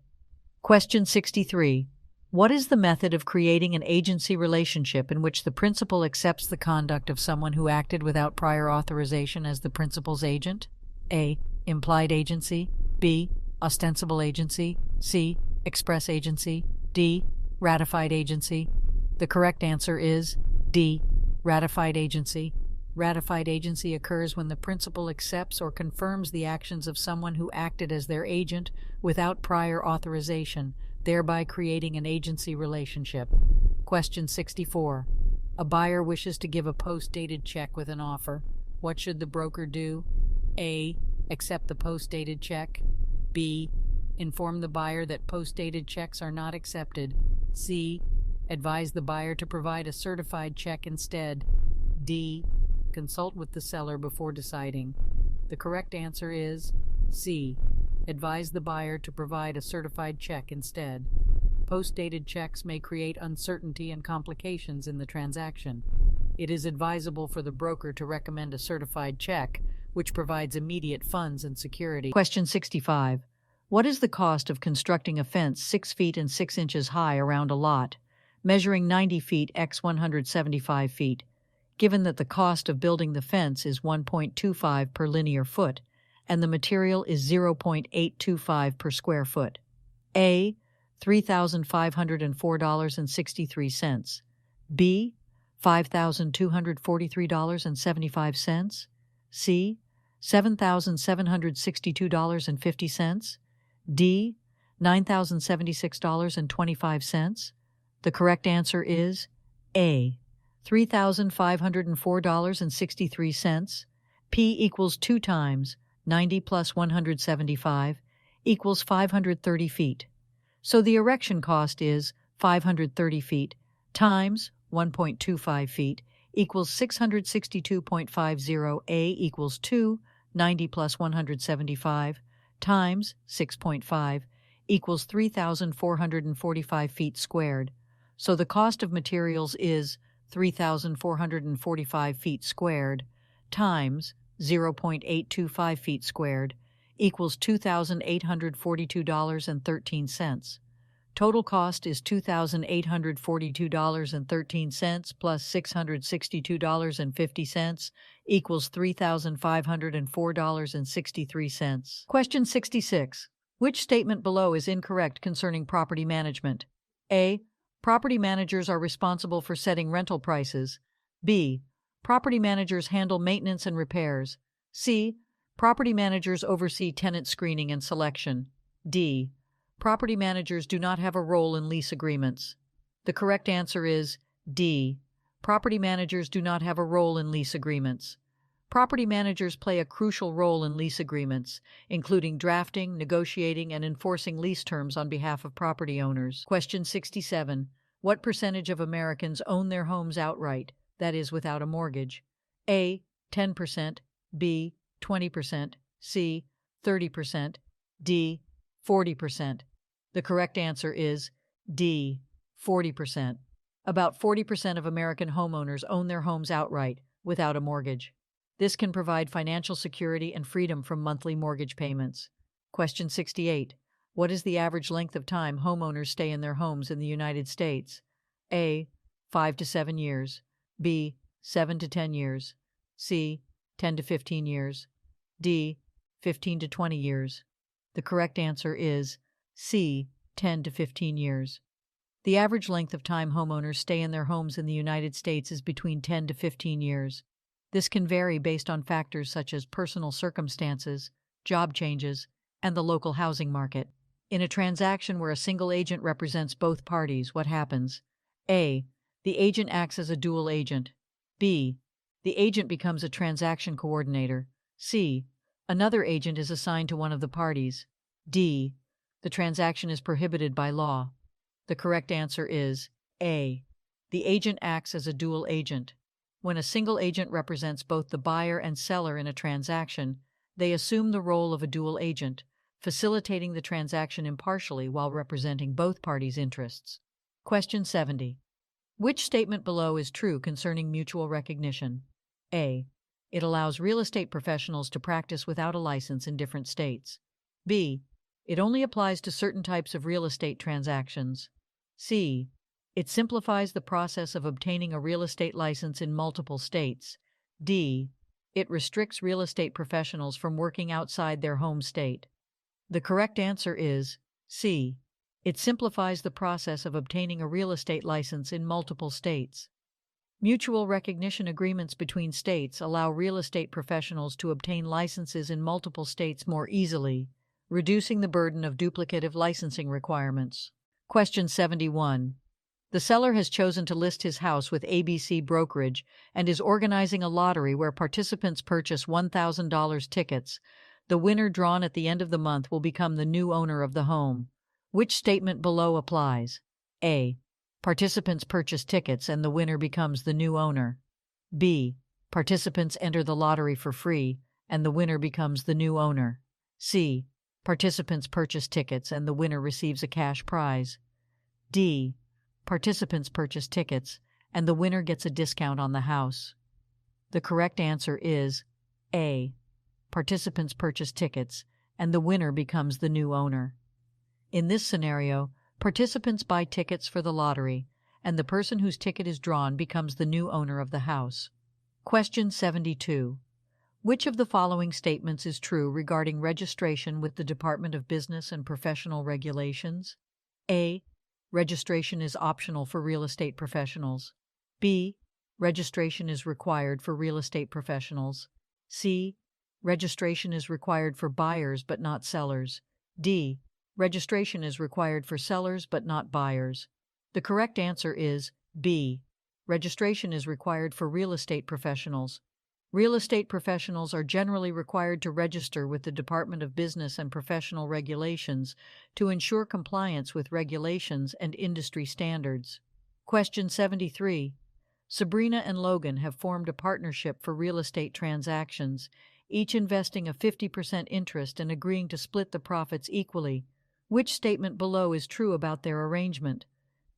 Question 63. What is the method of creating an agency relationship in which the principal accepts the conduct of someone who acted without prior authorization as the principal's agent? A. Implied agency. B. Ostensible agency. C. Express agency. D. Ratified agency. The correct answer is D. Ratified agency. Ratified agency occurs when the principal accepts or confirms the actions of someone who acted as their agent without prior authorization, thereby creating an agency relationship. Question 64. A buyer wishes to give a post-dated check with an offer. What should the broker do? A. Accept the post-dated check. B. Inform the buyer that post-dated checks are not accepted. C. Advise the buyer to provide a certified check instead. D. Consult with the seller before deciding. The correct answer is C. Advise the buyer to provide a certified check instead. Post-dated checks may create uncertainty and complications in the transaction. It is advisable for the broker to recommend a certified check, which provides immediate funds and security. Question 65. What is the cost of constructing a fence 6 feet and 6 inches high around a lot, measuring 90 feet x 175 feet, given that the cost of building the fence is 1.25 per linear foot and the material is 0.825 per square foot? A. $3,504.63. B. $5,243.75. C. $7,762.50. D. $9,076.25. The correct answer is A. $3,504.63. P equals 2 times 90 plus 175 equals 530 feet. So the erection cost is 530 feet times 1.25 feet equals 662.50. A equals 2, 90 plus 175 times 6.5 equals 3,445 feet squared. So the cost of materials is 3,445 feet squared times 0.825 feet squared equals $2,842.13. Total cost is $2,842.13 plus $662.50 equals $3,504.63. Question 66. Which statement below is incorrect concerning property management? A. Property managers are responsible for setting rental prices. B. Property managers handle maintenance and repairs. C. Property managers oversee tenant screening and selection. D. Property managers do not have a role in lease agreements. The correct answer is D. Property managers do not have a role in lease agreements. Property managers play a crucial role in lease agreements, including drafting, negotiating, and enforcing lease terms on behalf of property owners. Question 67. What percentage of Americans own their homes outright, that is, without a mortgage? A. 10%, B. 20%, C. 30%, D. 40%. The correct answer is D. 40%. About 40% of American homeowners own their homes outright, without a mortgage. This can provide financial security and freedom from monthly mortgage payments. Question 68. What is the average length of time homeowners stay in their homes in the United States? A. 5 to 7 years. B. 7 to 10 years. C. 10 to 15 years. D. 15 to 20 years. The correct answer is C. 10 to 15 years. The average length of time homeowners stay in their homes in the United States is between 10 to 15 years. This can vary based on factors such as personal circumstances, job changes, and the local housing market. In a transaction where a single agent represents both parties, what happens? A. The agent acts as a dual agent. B. The agent becomes a transaction coordinator. C. Another agent is assigned to one of the parties. D. The transaction is prohibited by law. The correct answer is A. The agent acts as a dual agent. When a single agent represents both the buyer and seller in a transaction, they assume the role of a dual agent, facilitating the transaction impartially while representing both parties' interests. Question 70. Which statement below is true concerning mutual recognition? A. It allows real estate professionals to practice without a license in different states. B. It only applies to certain types of real estate transactions. C. It simplifies the process of obtaining a real estate license in multiple states. D. It restricts real estate professionals from working outside their home state. The correct answer is C. It simplifies the process of obtaining a real estate license in multiple states. Mutual recognition agreements between states allow real estate professionals to obtain licenses in multiple states more easily, reducing the burden of duplicative licensing requirements. Question 71. The seller has chosen to list his house with ABC Brokerage and is organizing a lottery where participants purchase $1,000 tickets. The winner drawn at the end of the month will become the new owner of the home. Which statement below applies? A. Participants purchase tickets and the winner becomes the new owner. B. Participants enter the lottery for free and the winner becomes the new owner. C. Participants purchase tickets and the winner receives a cash prize. D. Participants purchase tickets and the winner gets a discount on the house. The correct answer is A. Participants purchase tickets and the winner becomes the new owner. In this scenario, participants buy tickets for the lottery, and the person whose ticket is drawn becomes the new owner of the house. Question 72. Which of the following statements is true regarding registration with the Department of Business and Professional Regulations? A. Registration is optional for real estate professionals. B. Registration is required for real estate professionals. C. Registration is required for buyers but not sellers. D. Registration is required for sellers but not buyers. The correct answer is B. Registration is required for real estate professionals. Real estate professionals are generally required to register with the Department of Business and Professional Regulations to ensure compliance with regulations and industry standards. Question 73. Sabrina and Logan have formed a partnership for real estate transactions, each investing a 50% interest and agreeing to split the profits equally. Which statement below is true about their arrangement?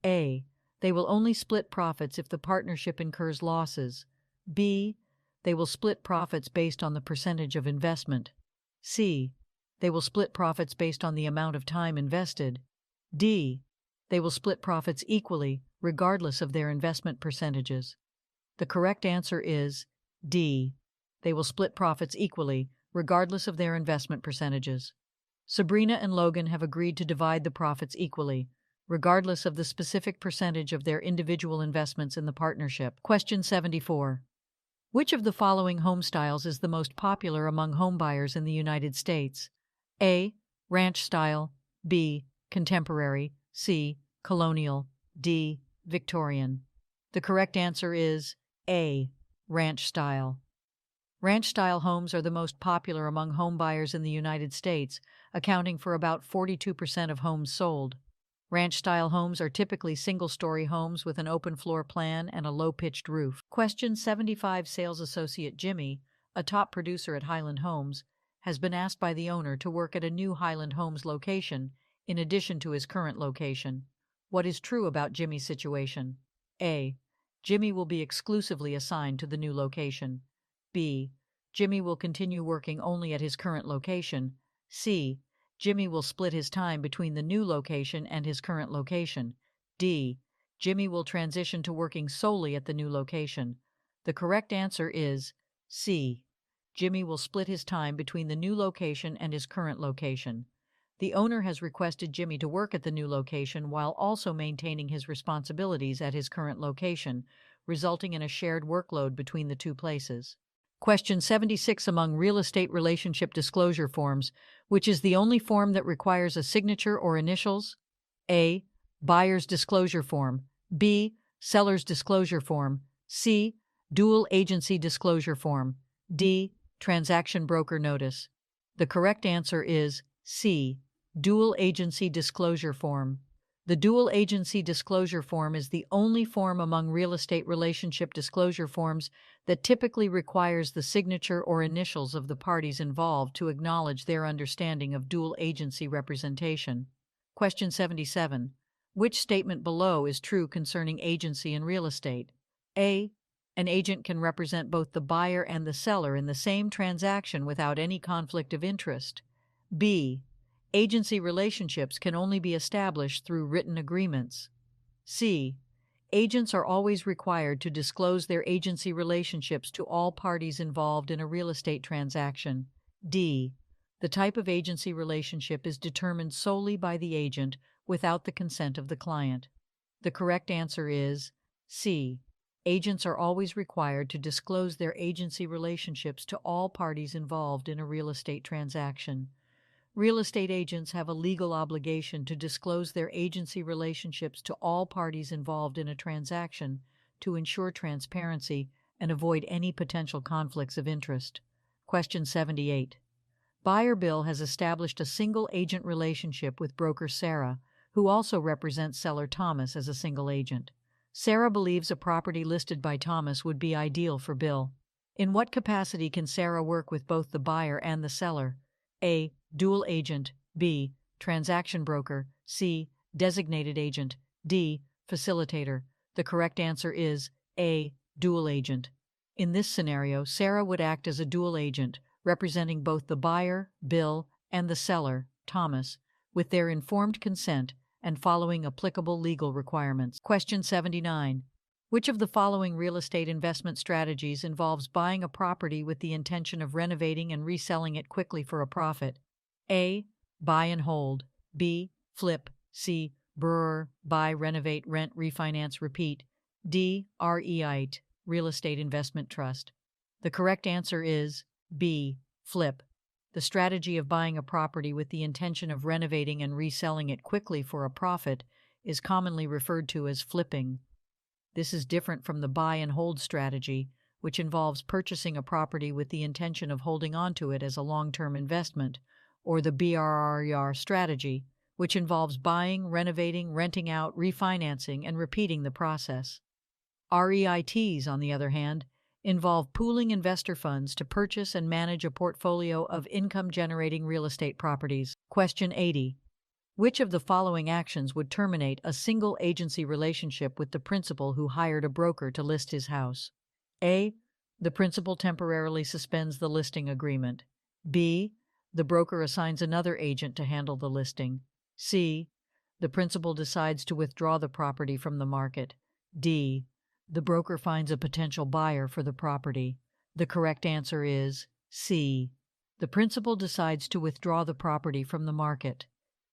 A. They will only split profits if the partnership incurs losses. B. They will split profits based on the percentage of investment. C. They will split profits based on the amount of time invested. D. They will split profits equally, regardless of their investment percentages. The correct answer is D. They will split profits equally, regardless of their investment percentages. Sabrina and Logan have agreed to divide the profits equally, regardless of the specific percentage of their individual investments in the partnership. Question 74. Which of the following home styles is the most popular among homebuyers in the United States? A. Ranch style. B. Contemporary. C. Colonial. D. Victorian. The correct answer is A. Ranch style. Ranch-style homes are the most popular among homebuyers in the United States, accounting for about 42% of homes sold. Ranch-style homes are typically single-story homes with an open floor plan and a low-pitched roof. Question 75. Sales associate Jimmy, a top producer at Highland Homes, has been asked by the owner to work at a new Highland Homes location, in addition to his current location. What is true about Jimmy's situation? A. Jimmy will be exclusively assigned to the new location. B. Jimmy will continue working only at his current location. C. Jimmy will split his time between the new location and his current location. D. Jimmy will transition to working solely at the new location. The correct answer is C. Jimmy will split his time between the new location and his current location. The owner has requested Jimmy to work at the new location while also maintaining his responsibilities at his current location, resulting in a shared workload between the two places. Question 76. Among real estate relationship disclosure forms, which is the only form that requires a signature or initials? A. Buyer's disclosure form. B. Seller's disclosure form. C. Dual agency disclosure form. D. Transaction broker notice. The correct answer is C. Dual agency disclosure form. The dual agency disclosure form is the only form among real estate relationship disclosure forms that typically requires the signature or initials of the parties involved to acknowledge their understanding of dual agency representation. Question 77. Which statement below is true concerning agency in real estate? A. An agent can represent both the buyer and the seller in the same transaction without any conflict of interest. B. Agency relationships can only be established through written agreements. C. Agents are always required to disclose their agency relationships to all parties involved in a real estate transaction. D. The type of agency relationship is determined solely by the agent without the consent of the client. The correct answer is C. Agents are always required to disclose their agency relationships to all parties involved in a real estate transaction. Real estate agents have a legal obligation to disclose their agency relationships to all parties involved in a transaction to ensure transparency and avoid any potential conflicts of interest. Question 78. Buyer Bill has established a single agent relationship with broker Sarah, who also represents seller Thomas as a single agent. Sarah believes a property listed by Thomas would be ideal for Bill. In what capacity can Sarah work with both the buyer and the seller? A. Dual agent. B. Transaction broker. C. Designated agent. D. Facilitator. The correct answer is A. Dual agent. In this scenario, Sarah would act as a dual agent, representing both the buyer, Bill, and the seller, Thomas, with their informed consent and following applicable legal requirements. Question 79. Which of the following real estate investment strategies involves buying a property with the intention of renovating and reselling it quickly for a profit? A. Buy and hold. B. Flip. C. BRRRR. Buy, renovate, rent, refinance, repeat. D. REIT. Real Estate Investment Trust. The correct answer is B. Flip. The strategy of buying a property with the intention of renovating and reselling it quickly for a profit is commonly referred to as flipping. This is different from the buy and hold strategy, which involves purchasing a property with the intention of holding onto it as a long-term investment, or the BRRR strategy, which involves buying, renovating, renting out, refinancing, and repeating the process. REITs, on the other hand, involve pooling investor funds to purchase and manage a portfolio of income-generating real estate properties. Question 80. Which of the following actions would terminate a single agency relationship with the principal who hired a broker to list his house? A. The principal temporarily suspends the listing agreement. B. The broker assigns another agent to handle the listing. C. The principal decides to withdraw the property from the market. D. The broker finds a potential buyer for the property. The correct answer is C. The principal decides to withdraw the property from the market.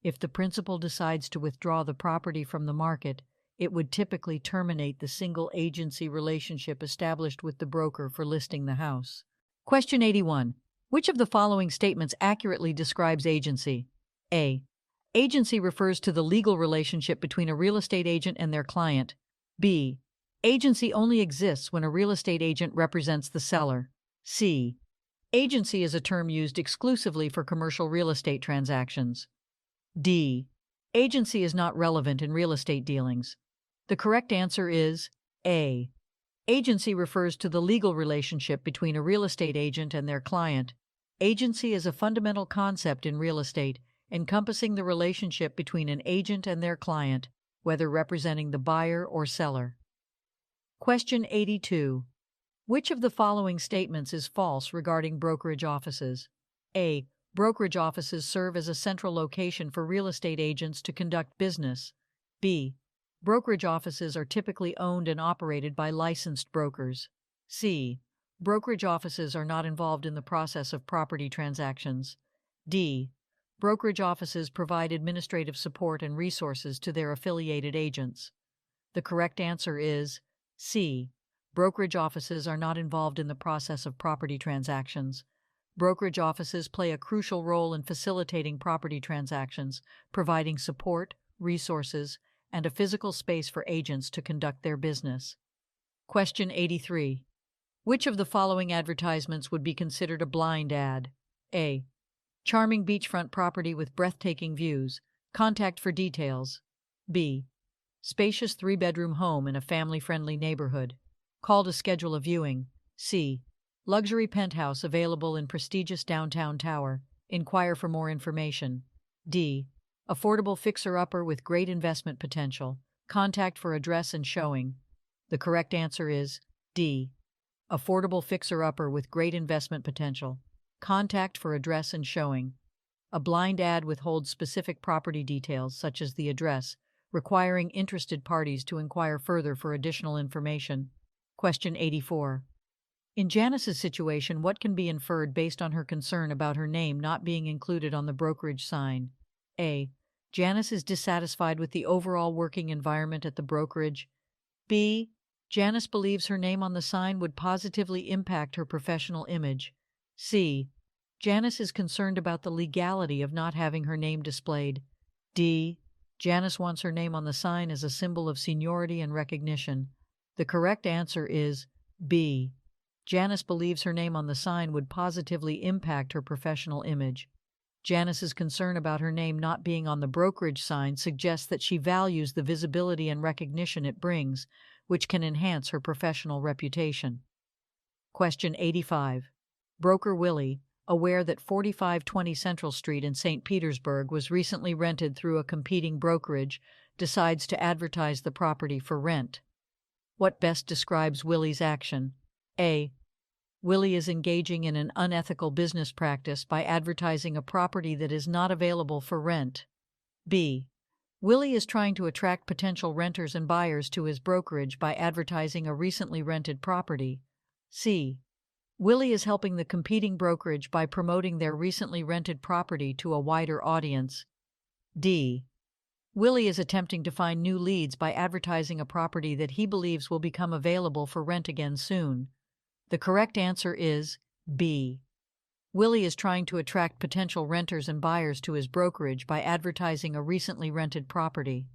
If the principal decides to withdraw the property from the market, it would typically terminate the single agency relationship established with the broker for listing the house. Question 81. Which of the following statements accurately describes agency? A. Agency refers to the legal relationship between a real estate agent and their client. B. Agency only exists when a real estate agent represents the seller. C. Agency is a term used exclusively for commercial real estate transactions. D. Agency is not relevant in real estate dealings. The correct answer is A. Agency refers to the legal relationship between a real estate agent and their client. Agency is a fundamental concept in real estate, encompassing the relationship between an agent and their client, whether representing the buyer or seller. Question 82. Which of the following statements is false regarding brokerage offices? A. Brokerage offices serve as a central location for real estate agents to conduct business. B. Brokerage offices are typically owned and operated by licensed brokers. C. Brokerage offices are not involved in the process of property transactions. D. Brokerage offices provide administrative support and resources to their affiliated agents. The correct answer is C. Brokerage offices are not involved in the process of property transactions. Brokerage offices play a crucial role in facilitating property transactions, providing support, resources, and a physical space for agents to conduct their business. Question 83. Which of the following advertisements would be considered a blind ad? A. Charming beachfront property with breathtaking views. Contact for details. B. Spacious 3-bedroom home in a family-friendly neighborhood. Call to schedule a viewing. C. Luxury penthouse available in prestigious downtown tower. Inquire for more information. D. Affordable fixer-upper with great investment potential. Contact for address and showing. The correct answer is D. Affordable fixer-upper with great investment potential. Contact for address and showing. A blind ad withholds specific property details such as the address, requiring interested parties to inquire further for additional information. Question 84. In Janice's situation, what can be inferred based on her concern about her name not being included on the brokerage sign? A. Janice is dissatisfied with the overall working environment at the brokerage. B. Janice believes her name on the sign would positively impact her professional image. C. Janice is concerned about the legality of not having her name displayed. D. Janice wants her name on the sign as a symbol of seniority and recognition. The correct answer is B. Janice believes her name on the sign would positively impact her professional image. Janice's concern about her name not being on the brokerage sign suggests that she values the visibility and recognition it brings, which can enhance her professional reputation. Question 85. Broker Willie, aware that 4520 Central Street in St. Petersburg was recently rented through a competing brokerage, decides to advertise the property for rent. What best describes Willie's action? A. Willie is engaging in an unethical business practice by advertising a property that is not available for rent. B. Willie is trying to attract potential renters and buyers to his brokerage by advertising a recently rented property. C. Willie is helping the competing brokerage by promoting their recently rented property to a wider audience. D. Willie is attempting to find new leads by advertising a property that he believes will become available for rent again soon. The correct answer is B. Willie is trying to attract potential renters and buyers to his brokerage by advertising a recently rented property.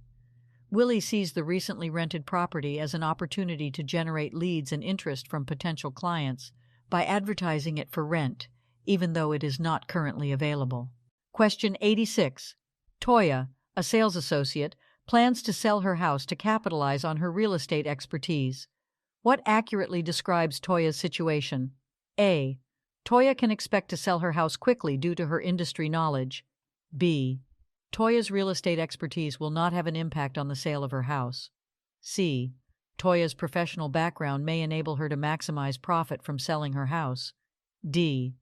Willie sees the recently rented property as an opportunity to generate leads and interest from potential clients by advertising it for rent, even though it is not currently available. Question 86. Toya, a sales associate, plans to sell her house to capitalize on her real estate expertise. What accurately describes Toya's situation? A. Toya can expect to sell her house quickly due to her industry knowledge. B. Toya's real estate expertise will not have an impact on the sale of her house. C. Toya's professional background may enable her to maximize profit from selling her house. D.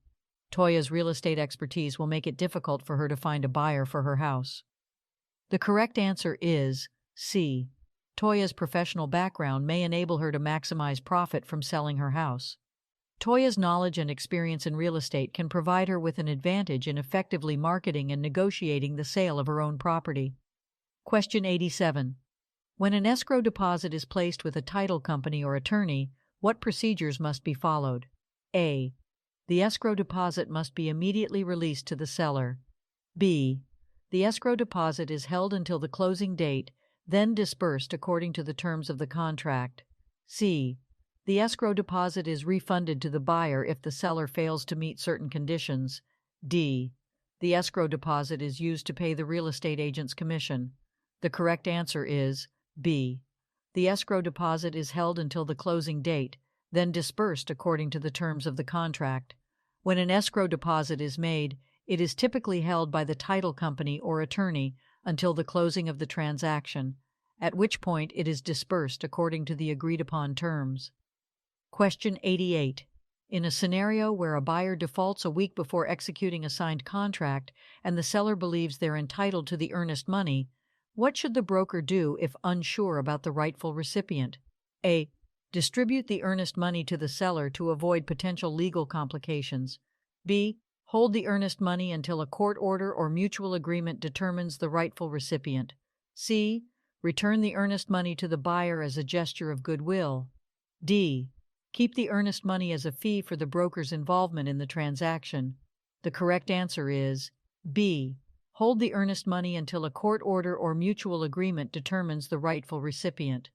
Toya's real estate expertise will make it difficult for her to find a buyer for her house. The correct answer is C. Toya's professional background may enable her to maximize profit from selling her house. Toya's knowledge and experience in real estate can provide her with an advantage in effectively marketing and negotiating the sale of her own property. Question 87. When an escrow deposit is placed with a title company or attorney, what procedures must be followed? A. The escrow deposit must be immediately released to the seller. B. The escrow deposit is held until the closing date, then disbursed according to the terms of the contract. C. The escrow deposit is refunded to the buyer if the seller fails to meet certain conditions. D. The escrow deposit is used to pay the real estate agent's commission. The correct answer is B. The escrow deposit is held until the closing date, then disbursed according to the terms of the contract. When an escrow deposit is made, it is typically held by the title company or attorney until the closing of the transaction, at which point it is disbursed according to the agreed-upon terms. Question 88. In a scenario where a buyer defaults a week before executing a signed contract and the seller believes they're entitled to the earnest money, what should the broker do if unsure about the rightful recipient? A. Distribute the earnest money to the seller to avoid potential legal complications. B. Hold the earnest money until a court order or mutual agreement determines the rightful recipient. C. Return the earnest money to the buyer as a gesture of goodwill. D. Keep the earnest money as a fee for the broker's involvement in the transaction. The correct answer is B. Hold the earnest money until a court order or mutual agreement determines the rightful recipient.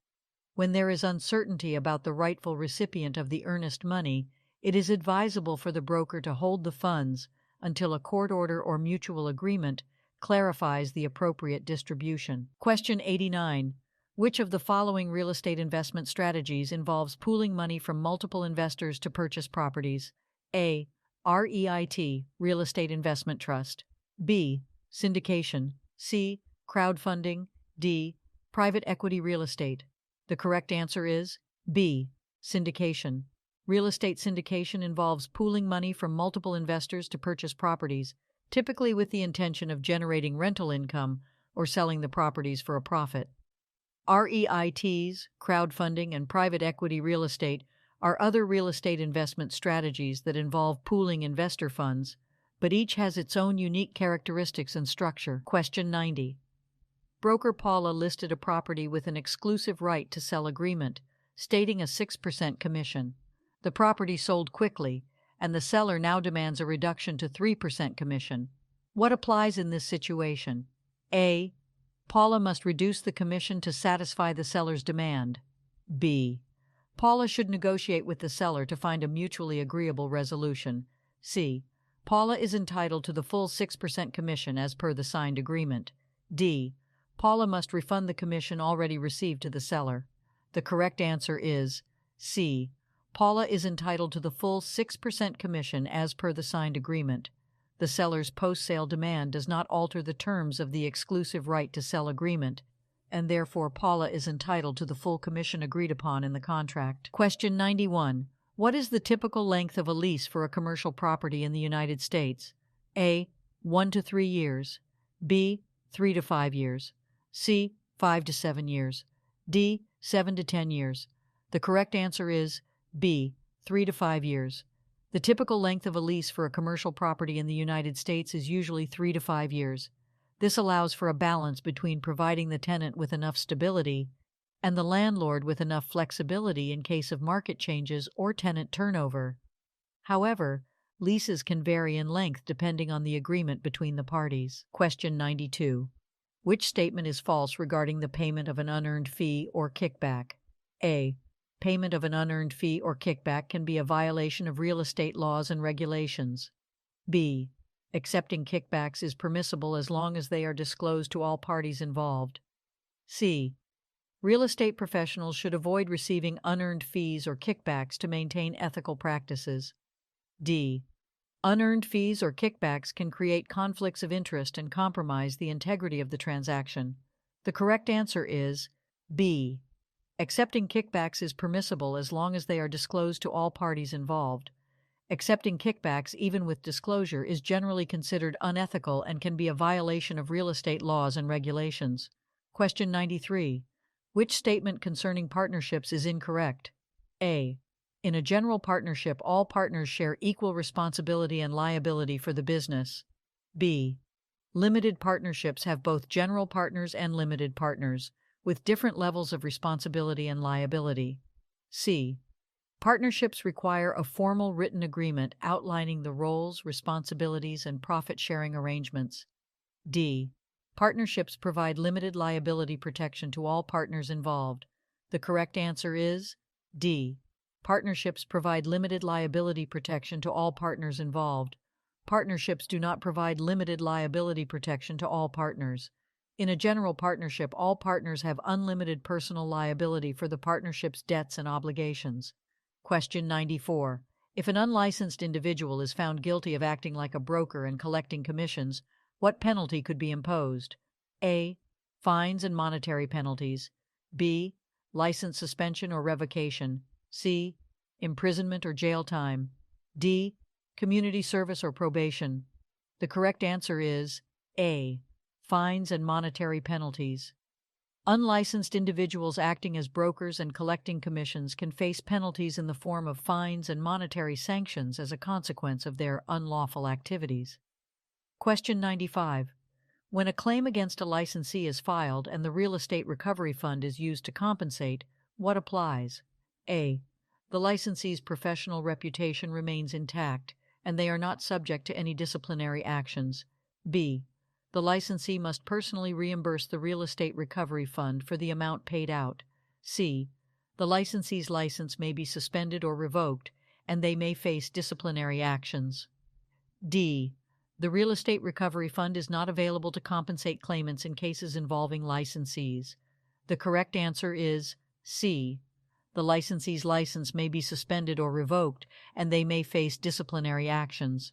When there is uncertainty about the rightful recipient of the earnest money, it is advisable for the broker to hold the funds until a court order or mutual agreement clarifies the appropriate distribution. Question 89. Which of the following real estate investment strategies involves pooling money from multiple investors to purchase properties? A. REIT, Real Estate Investment Trust. B. Syndication. C. Crowdfunding. D. Private equity real estate. The correct answer is B. Syndication. Real estate syndication involves pooling money from multiple investors to purchase properties, typically with the intention of generating rental income or selling the properties for a profit. REITs, crowdfunding, and private equity real estate are other real estate investment strategies that involve pooling investor funds, but each has its own unique characteristics and structure. Question 90. Broker Paula listed a property with an exclusive right to sell agreement, stating a 6% commission. The property sold quickly, and the seller now demands a reduction to 3% commission. What applies in this situation? A. Paula must reduce the commission to satisfy the seller's demand. B. Paula should negotiate with the seller to find a mutually agreeable resolution. C. Paula is entitled to the full 6% commission as per the signed agreement. D. Paula must refund the commission already received to the seller. The correct answer is C. Paula is entitled to the full 6% commission as per the signed agreement. The seller's post-sale demand does not alter the terms of the exclusive right to sell agreement, and therefore Paula is entitled to the full commission agreed upon in the contract. Question 91. What is the typical length of a lease for a commercial property in the United States? A. 1 to 3 years. B. 3 to 5 years. C. 5 to 7 years. D. 7 to 10 years. The correct answer is B. 3 to 5 years. The typical length of a lease for a commercial property in the United States is usually 3 to 5 years. This allows for a balance between providing the tenant with enough stability and the landlord with enough flexibility in case of market changes or tenant turnover. However, leases can vary in length depending on the agreement between the parties. Question 92. Which statement is false regarding the payment of an unearned fee or kickback? A. Payment of an unearned fee or kickback can be a violation of real estate laws and regulations. B. Accepting kickbacks is permissible as long as they are disclosed to all parties involved. C. Real estate professionals should avoid receiving unearned fees or kickbacks to maintain ethical practices. D. Unearned fees or kickbacks can create conflicts of interest and compromise the integrity of the transaction. The correct answer is B. Accepting kickbacks is permissible as long as they are disclosed to all parties involved. Accepting kickbacks, even with disclosure, is generally considered unethical and can be a violation of real estate laws and regulations. Question 93. Which statement concerning partnerships is incorrect? A. In a general partnership, all partners share equal responsibility and liability for the business. B. Limited partnerships have both general partners and limited partners, with different levels of responsibility and liability. C. Partnerships require a formal written agreement outlining the roles, responsibilities, and profit-sharing arrangements. D. Partnerships provide limited liability protection to all partners involved. The correct answer is D. Partnerships provide limited liability protection to all partners involved. Partnerships do not provide limited liability protection to all partners. In a general partnership, all partners have unlimited personal liability for the partnership's debts and obligations. Question 94. If an unlicensed individual is found guilty of acting like a broker and collecting commissions, what penalty could be imposed? A. Fines and monetary penalties. B. License suspension or revocation. C. Imprisonment or jail time. D. Community service or probation. The correct answer is A. Fines and monetary penalties. Unlicensed individuals acting as brokers and collecting commissions can face penalties in the form of fines and monetary sanctions as a consequence of their unlawful activities. Question 95. When a claim against a licensee is filed and the Real Estate Recovery Fund is used to compensate, what applies? A. The licensee's professional reputation remains intact, and they are not subject to any disciplinary actions. B. The licensee must personally reimburse the Real Estate Recovery Fund for the amount paid out. C. The licensee's license may be suspended or revoked, and they may face disciplinary actions. D. The Real Estate Recovery Fund is not available to compensate claimants in cases involving licensees. The correct answer is C. The licensee's license may be suspended or revoked, and they may face disciplinary actions.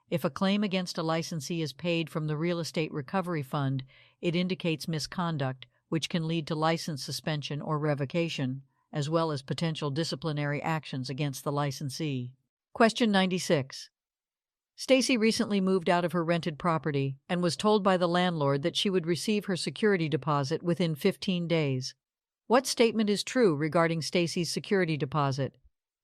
If a claim against a licensee is paid from the Real Estate Recovery Fund, it indicates misconduct, which can lead to license suspension or revocation, as well as potential disciplinary actions against the licensee. Question 96. Stacy recently moved out of her rented property and was told by the landlord that she would receive her security deposit within 15 days. What statement is true regarding Stacy's security deposit?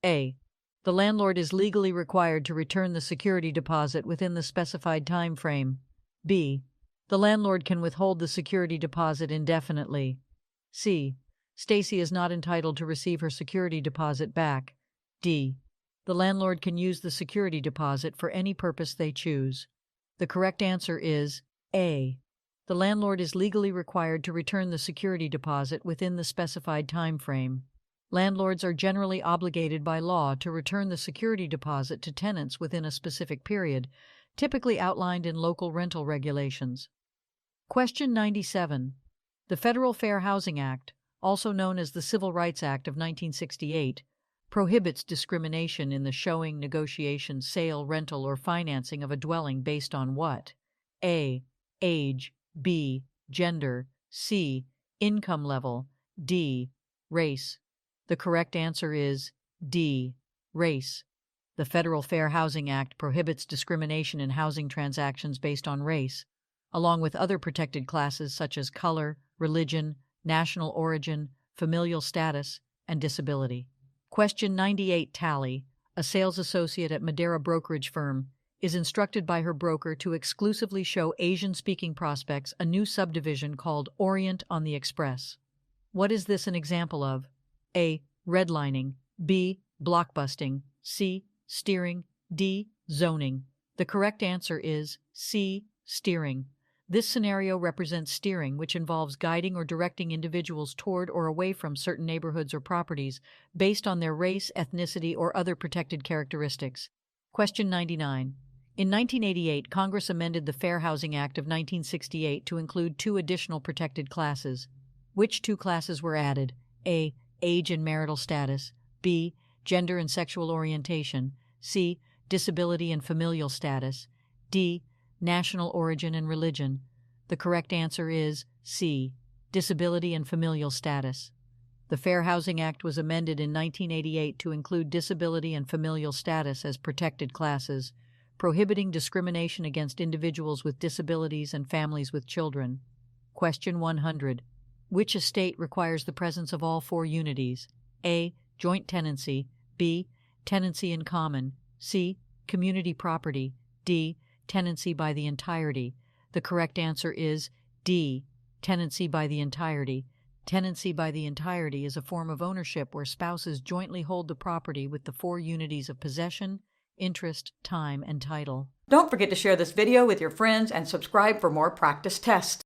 A. The landlord is legally required to return the security deposit within the specified time frame. B. The landlord can withhold the security deposit indefinitely. C. Stacy is not entitled to receive her security deposit back. D. The landlord can use the security deposit for any purpose they choose. The correct answer is A. The landlord is legally required to return the security deposit within the specified time frame. Landlords are generally obligated by law to return the security deposit to tenants within a specific period, typically outlined in local rental regulations. Question 97. The Federal Fair Housing Act, also known as the Civil Rights Act of 1968, prohibits discrimination in the showing, negotiation, sale, rental, or financing of a dwelling based on what? A. Age. B. Gender. C. Income level. D. Race. The correct answer is D. Race. The Federal Fair Housing Act prohibits discrimination in housing transactions based on race, along with other protected classes such as color, religion, national origin, familial status, and disability. Question 98. Tally, a sales associate at Madeira Brokerage firm, is instructed by her broker to exclusively show Asian-speaking prospects a new subdivision called Orient on the Express. What is this an example of? A. Redlining. B. Blockbusting. C. Steering. D. Zoning. The correct answer is C. Steering. This scenario represents steering, which involves guiding or directing individuals toward or away from certain neighborhoods or properties based on their race, ethnicity, or other protected characteristics. Question 99. In 1988, Congress amended the Fair Housing Act of 1968 to include two additional protected classes. Which two classes were added? A. Age and marital status. B. Gender and sexual orientation. C. Disability and familial status. D. National origin and religion. The correct answer is C. Disability and familial status. The Fair Housing Act was amended in 1988 to include disability and familial status as protected classes, prohibiting discrimination against individuals with disabilities and families with children. Question 100. Which estate requires the presence of all four unities? A. Joint tenancy. B. Tenancy in common. C. Community property. D. Tenancy by the entirety. The correct answer is D. Tenancy by the entirety. Tenancy by the entirety is a form of ownership where spouses jointly hold the property with the four unities of possession, interest, time, and title. Don't forget to share this video with your friends and subscribe for more practice tests.